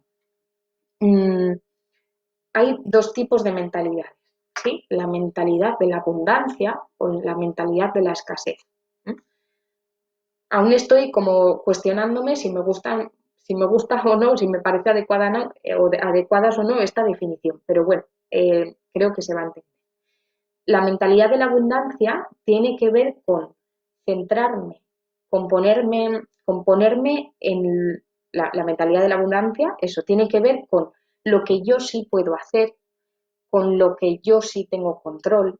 Hay dos tipos de mentalidades, ¿sí? La mentalidad de la abundancia o la mentalidad de la escasez. Aún estoy como cuestionándome si me gusta o no, si me parece adecuada o adecuadas o no esta definición, pero bueno, creo que se va a entender. La mentalidad de la abundancia tiene que ver con centrarme, con ponerme en la mentalidad de la abundancia, eso tiene que ver con lo que yo sí puedo hacer, con lo que yo sí tengo control,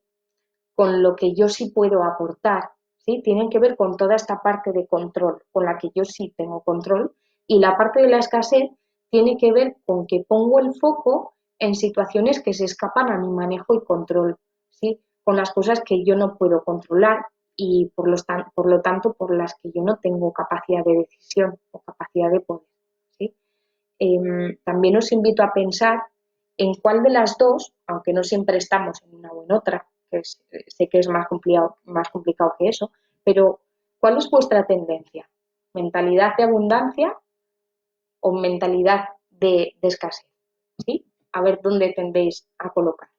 con lo que yo sí puedo aportar, ¿sí? Tienen que ver con toda esta parte de control, con la que yo sí tengo control, y la parte de la escasez tiene que ver con que pongo el foco en situaciones que se escapan a mi manejo y control, ¿sí? Con las cosas que yo no puedo controlar y por lo tanto por las que yo no tengo capacidad de decisión o capacidad de poder, ¿sí? También os invito a pensar en cuál de las dos, aunque no siempre estamos en una o en otra, sé que es más complicado que eso, pero ¿cuál es vuestra tendencia? ¿Mentalidad de abundancia o mentalidad de escasez? ¿Sí? A ver dónde tendéis a colocar.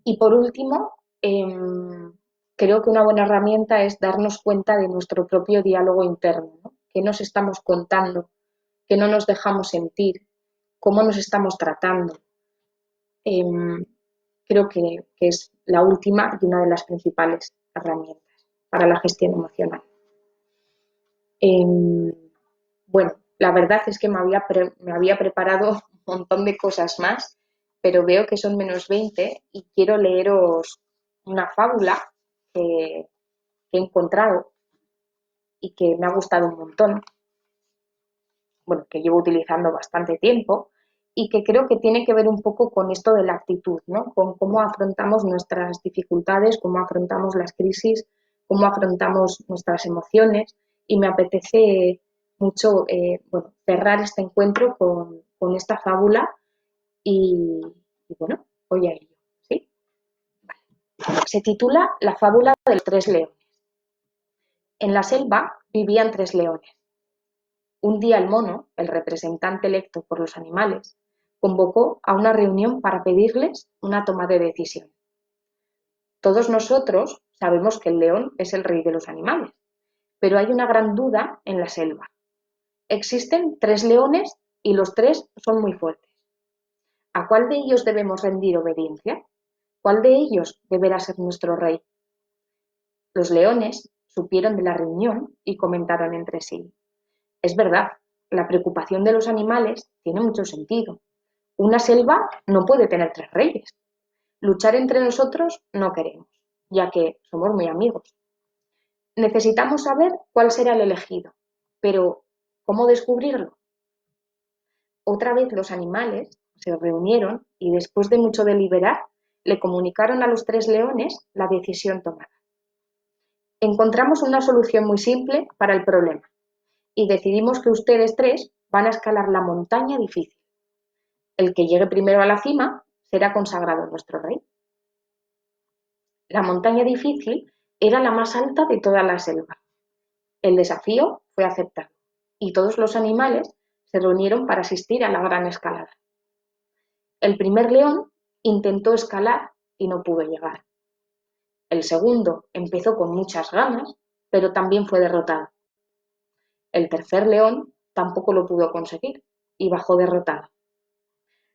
Y por último, creo que una buena herramienta es darnos cuenta de nuestro propio diálogo interno, ¿no? ¿Qué nos estamos contando? ¿Qué no nos dejamos sentir? ¿Cómo nos estamos tratando? Creo que es la última y una de las principales herramientas para la gestión emocional. Bueno, la verdad es que me había preparado un montón de cosas más, pero veo que son -20 y quiero leeros una fábula que he encontrado y que me ha gustado un montón, bueno, que llevo utilizando bastante tiempo y que creo que tiene que ver un poco con esto de la actitud, ¿no? Con cómo afrontamos nuestras dificultades, cómo afrontamos las crisis, cómo afrontamos nuestras emociones y me apetece mucho bueno, cerrar este encuentro con esta fábula y bueno, voy a ello, ¿sí? Vale. Se titula La fábula de los tres leones. En la selva vivían tres leones. Un día el mono, el representante electo por los animales, convocó a una reunión para pedirles una toma de decisión. Todos nosotros sabemos que el león es el rey de los animales, pero hay una gran duda en la selva. Existen tres leones y los tres son muy fuertes. ¿A cuál de ellos debemos rendir obediencia? ¿Cuál de ellos deberá ser nuestro rey? Los leones supieron de la reunión y comentaron entre sí. Es verdad, la preocupación de los animales tiene mucho sentido. Una selva no puede tener tres reyes. Luchar entre nosotros no queremos, ya que somos muy amigos. Necesitamos saber cuál será el elegido, pero ¿cómo descubrirlo? Otra vez los animales se reunieron y después de mucho deliberar, le comunicaron a los tres leones la decisión tomada. Encontramos una solución muy simple para el problema y decidimos que ustedes tres van a escalar la montaña difícil. El que llegue primero a la cima será consagrado nuestro rey. La montaña difícil era la más alta de toda la selva. El desafío fue aceptado y todos los animales se reunieron para asistir a la gran escalada. El primer león intentó escalar y no pudo llegar. El segundo empezó con muchas ganas, pero también fue derrotado. El tercer león tampoco lo pudo conseguir y bajó derrotado.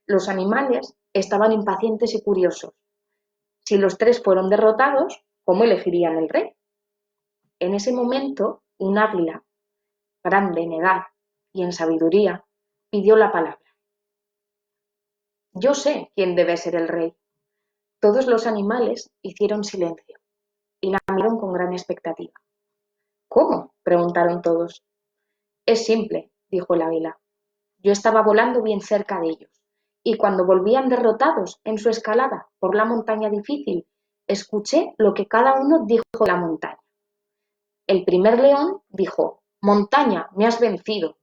Los animales estaban impacientes y curiosos. Si los tres fueron derrotados, ¿cómo elegirían el rey? En ese momento, un águila, grande en edad y en sabiduría, pidió la palabra. Yo sé quién debe ser el rey. Todos los animales hicieron silencio y la miraron con gran expectativa. ¿Cómo? Preguntaron todos. Es simple, dijo el águila. Yo estaba volando bien cerca de ellos, y cuando volvían derrotados en su escalada por la montaña difícil, escuché lo que cada uno dijo de la montaña. El primer león dijo: montaña, me has vencido.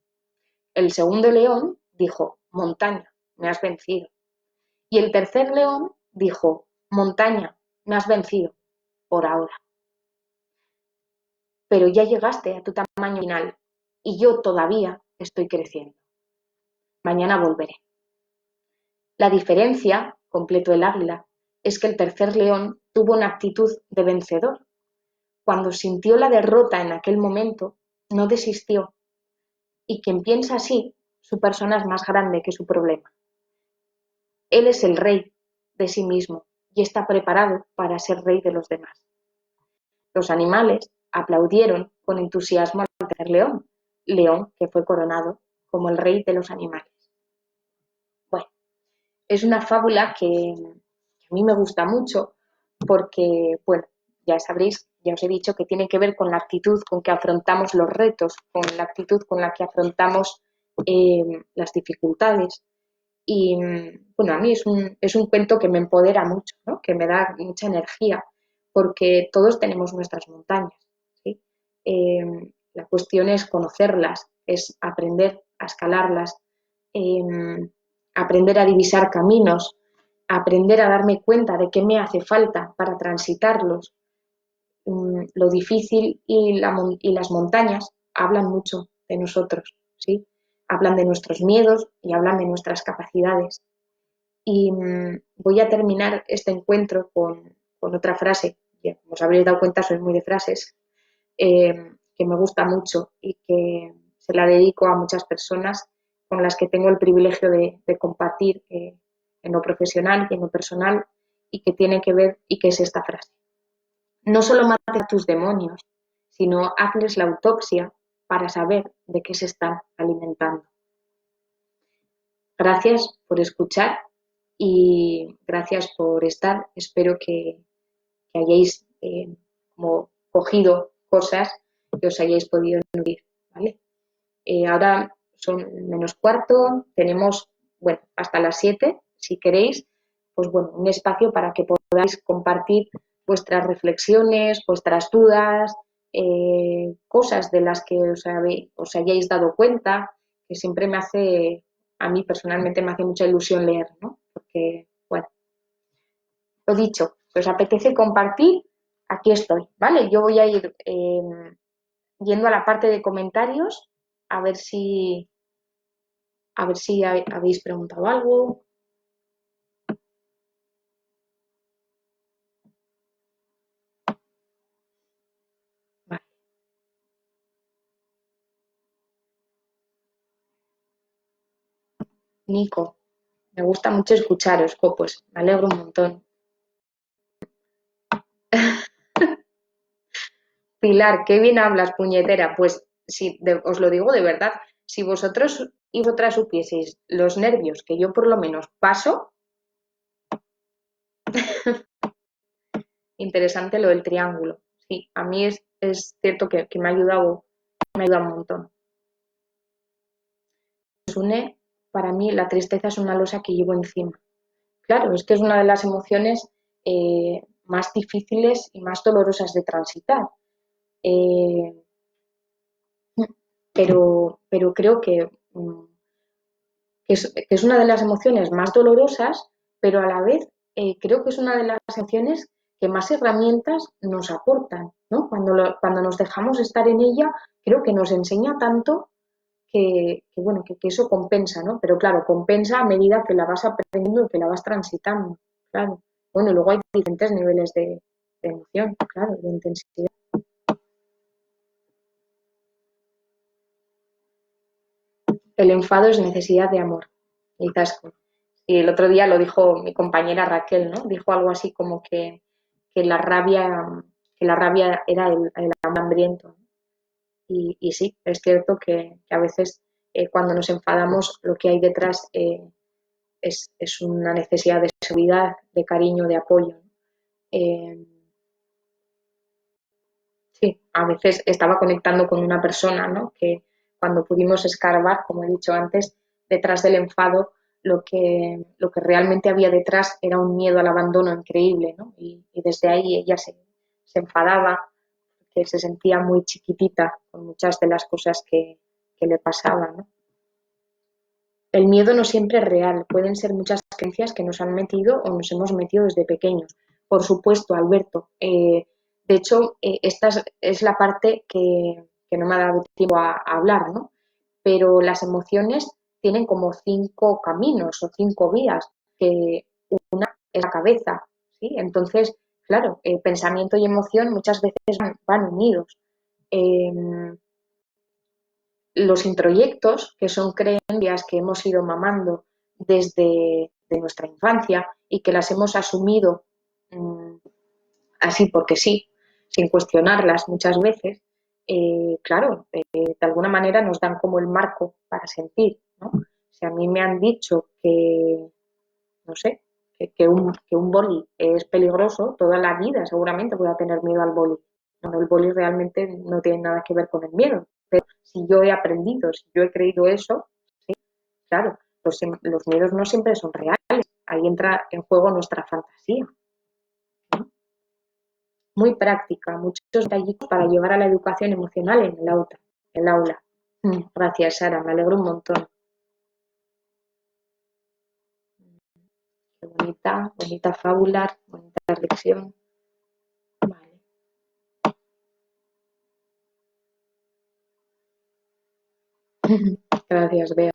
El segundo león dijo: montaña, me has vencido. Y el tercer león dijo: montaña, me has vencido, por ahora. Pero ya llegaste a tu tamaño final y yo todavía estoy creciendo. Mañana volveré. La diferencia, completó el águila, es que el tercer león tuvo una actitud de vencedor. Cuando sintió la derrota en aquel momento, no desistió. Y quien piensa así, su persona es más grande que su problema. Él es el rey de sí mismo y está preparado para ser rey de los demás. Los animales aplaudieron con entusiasmo al tercer león, león que fue coronado como el rey de los animales. Bueno, es una fábula que a mí me gusta mucho porque, bueno, ya sabréis, ya os he dicho que tiene que ver con la actitud con que afrontamos los retos, con la actitud con la que afrontamos las dificultades. Y bueno, a mí es un cuento que me empodera mucho, ¿no? Que me da mucha energía, porque todos tenemos nuestras montañas, ¿sí? La cuestión es conocerlas, es aprender a escalarlas, aprender a divisar caminos, aprender a darme cuenta de qué me hace falta para transitarlos. Lo difícil y las montañas hablan mucho de nosotros, ¿sí? Hablan de nuestros miedos y hablan de nuestras capacidades. Y voy a terminar este encuentro con otra frase, que como os habréis dado cuenta soy muy de frases, que me gusta mucho y que se la dedico a muchas personas con las que tengo el privilegio de compartir en lo profesional y en lo personal, y que tiene que ver, y que es esta frase: no solo mates a tus demonios, sino hazles la autopsia para saber de qué se están alimentando. Gracias por escuchar y gracias por estar. Espero que hayáis como cogido cosas que os hayáis podido nutrir, ¿vale? Ahora son menos cuarto, tenemos, bueno, hasta las 7, si queréis, pues bueno, un espacio para que podáis compartir vuestras reflexiones, vuestras dudas, cosas de las que os hayáis dado cuenta, que siempre me hace, a mí personalmente me hace mucha ilusión leer, ¿no? Porque, bueno, lo dicho, si os apetece compartir, aquí estoy, ¿vale? Yo voy a ir yendo a la parte de comentarios a ver si habéis preguntado algo. Vale. Nico, me gusta mucho escucharos, pues me alegro un montón. Pilar, qué bien hablas, puñetera. Pues sí, os lo digo de verdad, si vosotros y vosotras supieseis los nervios que yo por lo menos paso, interesante lo del triángulo. Sí, a mí es cierto que me ha ayudado un montón. Une, para mí la tristeza es una losa que llevo encima. Claro, es que es una de las emociones más difíciles y más dolorosas de transitar. Eh, pero creo que es una de las emociones más dolorosas, pero a la vez creo que es una de las emociones que más herramientas nos aportan, ¿no? Cuando nos dejamos estar en ella, creo que nos enseña tanto bueno, que eso compensa, ¿no? Pero claro, compensa a medida que la vas aprendiendo y que la vas transitando, claro. Bueno, luego hay diferentes niveles de emoción, claro, de intensidad. El enfado es necesidad de amor, el tasco. Y el otro día lo dijo mi compañera Raquel, ¿no? Dijo algo así como que la rabia era el amor hambriento. Y sí, es cierto que a veces cuando nos enfadamos lo que hay detrás es una necesidad de seguridad, de cariño, de apoyo. Eh, sí, a veces estaba conectando con una persona, ¿no? Que cuando pudimos escarbar, como he dicho antes, detrás del enfado, lo que realmente había detrás era un miedo al abandono increíble, ¿no? Y desde ahí ella se enfadaba, que se sentía muy chiquitita con muchas de las cosas que le pasaban, ¿no? El miedo no siempre es real, pueden ser muchas creencias que nos han metido o nos hemos metido desde pequeños. Por supuesto, Alberto. De hecho, esta es la parte que no me ha dado tiempo a hablar, ¿no? Pero las emociones tienen como 5 caminos o 5 vías, que una es la cabeza, ¿sí? Entonces, claro, pensamiento y emoción muchas veces van unidos. Eh, los introyectos, que son creencias que hemos ido mamando desde de nuestra infancia y que las hemos asumido así porque sí, sin cuestionarlas muchas veces, claro, de alguna manera nos dan como el marco para sentir, ¿no? Si a mí me han dicho que, no sé, que un boli es peligroso, toda la vida seguramente voy a tener miedo al boli. Bueno, el boli realmente no tiene nada que ver con el miedo, pero si yo he aprendido, si yo he creído eso, ¿sí? Claro, los miedos no siempre son reales, ahí entra en juego nuestra fantasía, ¿no? Muy práctica, muchos detallitos para llevar a la educación emocional en el aula. Gracias, Sara, me alegro un montón. Qué bonita, bonita fábula, bonita reflexión. Vale. Gracias, Bea.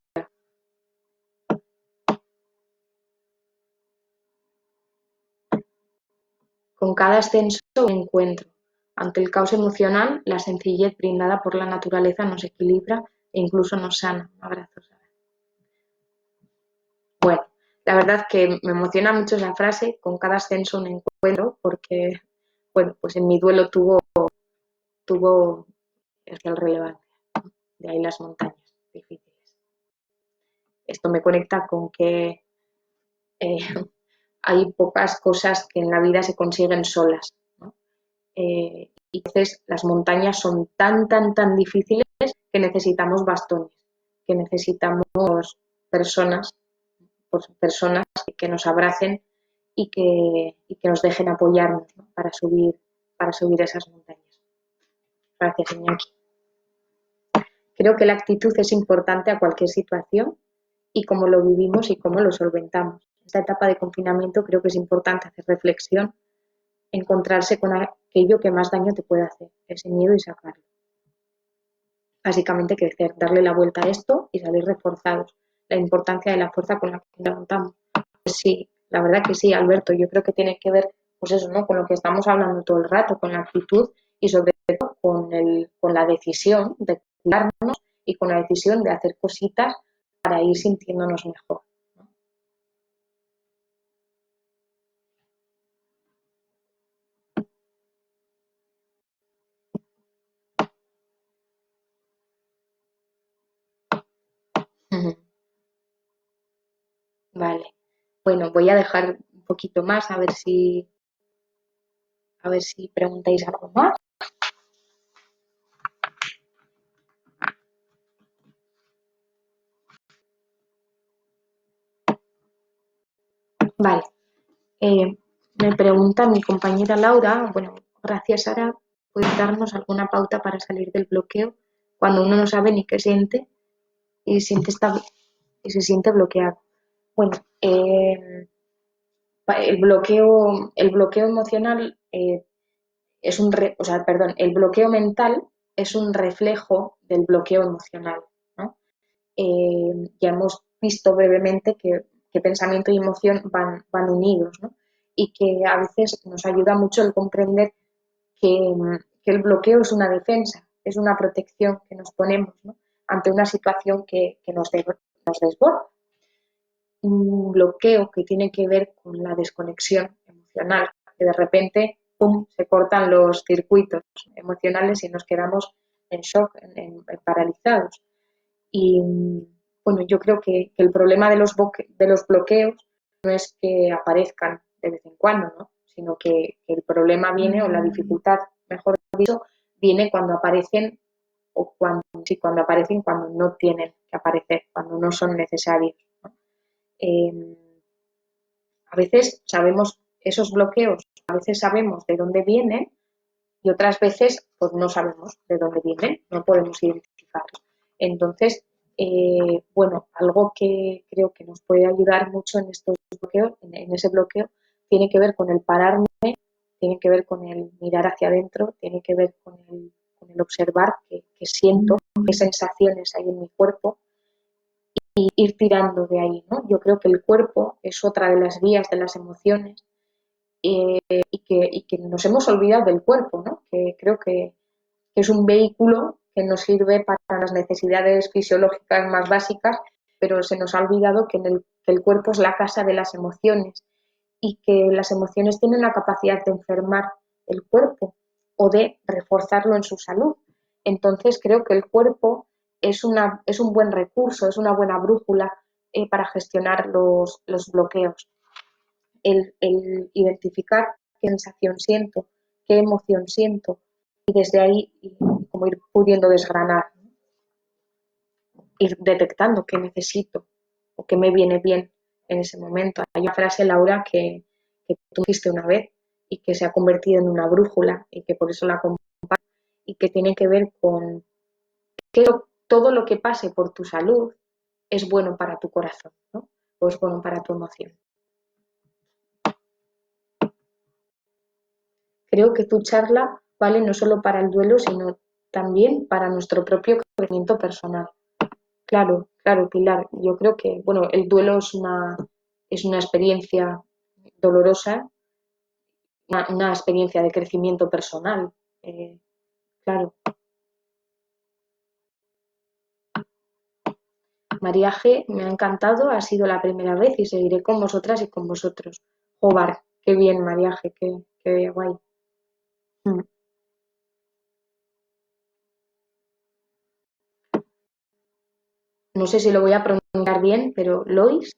Con cada ascenso un encuentro. Ante el caos emocional, la sencillez brindada por la naturaleza nos equilibra e incluso nos sana. Un abrazo, Sara. Bueno, la verdad que me emociona mucho esa frase, con cada ascenso un encuentro, porque, bueno, pues en mi duelo tuvo especial relevancia. De ahí las montañas difíciles. Esto me conecta con que eh, hay pocas cosas que en la vida se consiguen solas, ¿no? Y a veces las montañas son tan, tan, tan difíciles que necesitamos bastones, que necesitamos personas, pues, personas que nos abracen y que nos dejen apoyarnos, ¿no? para subir esas montañas. Gracias, Iñaki. Creo que la actitud es importante a cualquier situación y cómo lo vivimos y cómo lo solventamos. En esta etapa de confinamiento creo que es importante hacer reflexión, encontrarse con aquello que más daño te puede hacer, ese miedo y sacarlo. Básicamente crecer, darle la vuelta a esto y salir reforzados. La importancia de la fuerza con la que levantamos. Pues sí, la verdad que sí, Alberto, yo creo que tiene que ver, pues eso, ¿no? Con lo que estamos hablando todo el rato, con la actitud y sobre todo con la decisión de cuidarnos y con la decisión de hacer cositas para ir sintiéndonos mejor. ¿No? Vale. Bueno, voy a dejar un poquito más a ver si preguntáis algo más. Vale. Me pregunta mi compañera Laura, bueno, gracias Sara, ¿puedes darnos alguna pauta para salir del bloqueo cuando uno no sabe ni qué siente y se siente bloqueado? Bueno, el bloqueo emocional perdón, el bloqueo mental es un reflejo del bloqueo emocional, ¿no? Ya hemos visto brevemente que pensamiento y emoción van unidos, ¿no? Y que a veces nos ayuda mucho el comprender que, que el bloqueo es una defensa, es una protección que nos ponemos, ¿no? Ante una situación que nos desborda. Un bloqueo que tiene que ver con la desconexión emocional, que de repente, ¡pum!, se cortan los circuitos emocionales y nos quedamos en shock, en paralizados. Y bueno, yo creo que el problema de los bloqueos no es que aparezcan de vez en cuando, ¿no? Sino que el problema viene, o la dificultad, mejor dicho, viene cuando aparecen cuando aparecen cuando no tienen que aparecer, cuando no son necesarios, ¿no? eh, a veces sabemos esos bloqueos, a veces sabemos de dónde vienen y otras veces pues no sabemos de dónde vienen, no podemos identificarlos. Entonces, bueno, algo que creo que nos puede ayudar mucho en estos bloqueos, en ese bloqueo, tiene que ver con el pararme, tiene que ver con el mirar hacia adentro, tiene que ver con el observar que siento, qué sensaciones hay en mi cuerpo y ir tirando de ahí, ¿no? Yo creo que el cuerpo es otra de las vías de las emociones y que nos hemos olvidado del cuerpo, ¿no? Que creo que es un vehículo que nos sirve para las necesidades fisiológicas más básicas, pero se nos ha olvidado que el cuerpo es la casa de las emociones y que las emociones tienen la capacidad de enfermar el cuerpo o de reforzarlo en su salud. Entonces creo que el cuerpo es un buen recurso, es una buena brújula para gestionar los bloqueos. El identificar qué sensación siento, qué emoción siento y desde ahí como ir pudiendo desgranar, ¿no? Ir detectando qué necesito o qué me viene bien en ese momento. Hay una frase, Laura, que tú dijiste una vez y que se ha convertido en una brújula y que por eso la comparto y que tiene que ver con que todo lo que pase por tu salud es bueno para tu corazón, ¿no? O es bueno para tu emoción. Creo que tu charla vale no solo para el duelo, sino también para nuestro propio crecimiento personal. Claro, claro, Pilar. Yo creo que, bueno, el duelo es una experiencia dolorosa, una experiencia de crecimiento personal. Claro. María G, me ha encantado, ha sido la primera vez y seguiré con vosotras y con vosotros. Jobar, qué bien, María G, qué guay. Mm. No sé si lo voy a pronunciar bien, pero Lois,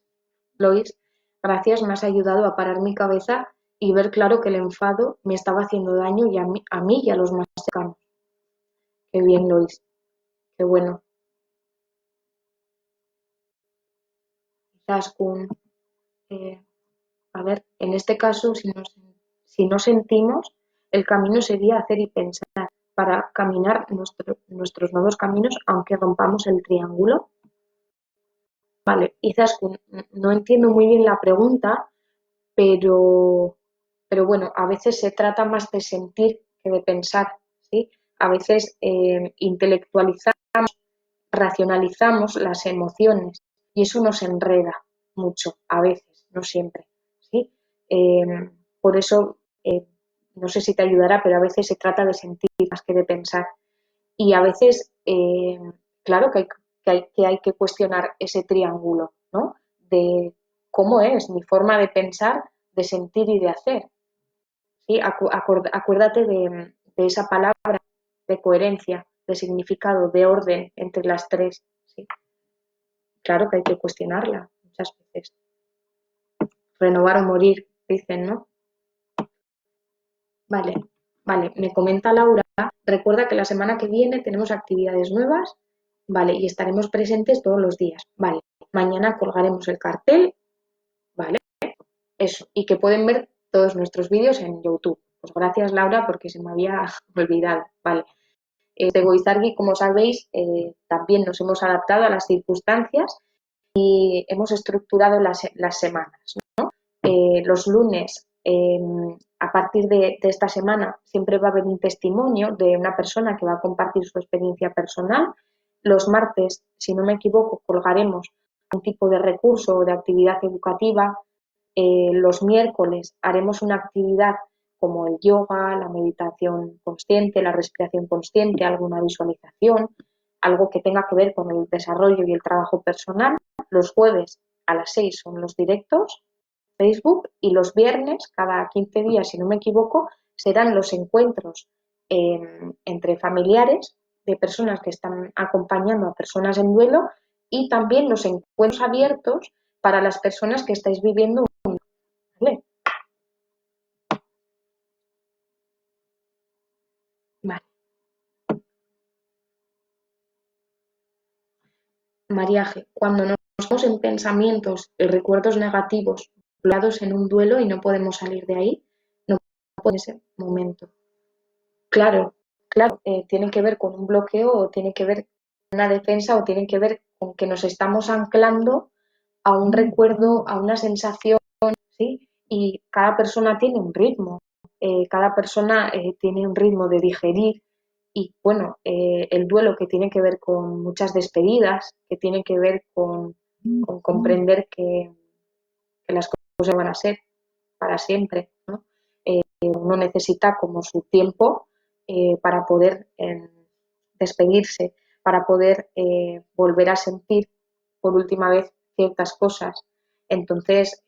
gracias, me has ayudado a parar mi cabeza y ver claro que el enfado me estaba haciendo daño y a mí y a los más cercanos. Qué bien, Lois, qué bueno. Quizás eh, a ver, en este caso, si no sentimos, el camino sería hacer y pensar para caminar nuestros nuevos caminos, aunque rompamos el triángulo. Vale, Izaskun, no entiendo muy bien la pregunta, pero, pero bueno, a veces se trata más de sentir que de pensar, ¿sí? A veces intelectualizamos, racionalizamos las emociones y eso nos enreda mucho, a veces, no siempre, ¿sí? Eh, por eso, no sé si te ayudará, pero a veces se trata de sentir más que de pensar. Y a veces, claro que hay que cuestionar ese triángulo, ¿no? De cómo es mi forma de pensar, de sentir y de hacer. ¿Sí? Acuérdate de esa palabra de coherencia, de significado, de orden entre las tres. ¿Sí? Claro que hay que cuestionarla muchas veces. Renovar o morir, dicen, ¿no? Vale, vale. Me comenta Laura, recuerda que la semana que viene tenemos actividades nuevas, vale, y estaremos presentes todos los días. Vale, mañana colgaremos el cartel, vale, eso, y que pueden ver todos nuestros vídeos en YouTube. Pues gracias, Laura, porque se me había olvidado, vale. De Goizargui, como sabéis, también nos hemos adaptado a las circunstancias y hemos estructurado las semanas, ¿no? Los lunes, a partir de esta semana, siempre va a haber un testimonio de una persona que va a compartir su experiencia personal. Los martes, si no me equivoco, colgaremos un tipo de recurso o de actividad educativa. Los miércoles haremos una actividad como el yoga, la meditación consciente, la respiración consciente, alguna visualización, algo que tenga que ver con el desarrollo y el trabajo personal. Los jueves a las 6 son los directos, Facebook, y los viernes, cada 15 días, si no me equivoco, serán los encuentros entre familiares de personas que están acompañando a personas en duelo y también los encuentros abiertos para las personas que estáis viviendo un duelo. Vale. María G., cuando no estamos en pensamientos y recuerdos negativos, bloqueados en un duelo y no podemos salir de ahí, no puede ser momento. Claro, claro, tiene que ver con un bloqueo o tiene que ver con una defensa o tiene que ver con que nos estamos anclando a un recuerdo, a una sensación, ¿sí? Y cada persona tiene un ritmo, cada persona tiene un ritmo de digerir y, bueno, el duelo que tiene que ver con muchas despedidas, que tiene que ver con comprender que las cosas van a ser para siempre, ¿no? Uno necesita como su tiempo para poder despedirse, para poder volver a sentir por última vez ciertas cosas. Entonces,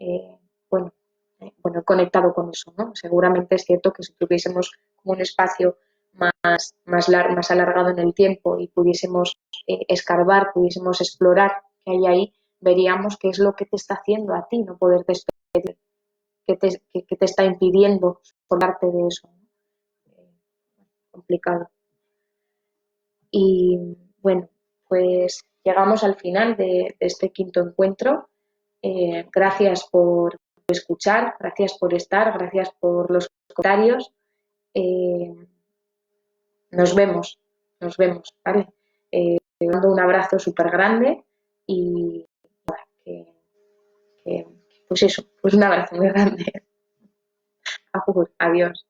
bueno, he conectado con eso, ¿no? Seguramente es cierto que si tuviésemos como un espacio más alargado en el tiempo y pudiésemos escarbar, pudiésemos explorar qué hay ahí, veríamos qué es lo que te está haciendo a ti no poder despedir, qué te está impidiendo acordarte de eso, ¿no? Complicado. Y bueno, pues llegamos al final de este quinto encuentro. Gracias por escuchar, gracias por estar, gracias por los comentarios. Eh, nos vemos, ¿vale? Te mando un abrazo súper grande y que, que, pues eso, pues un abrazo muy grande. Adiós.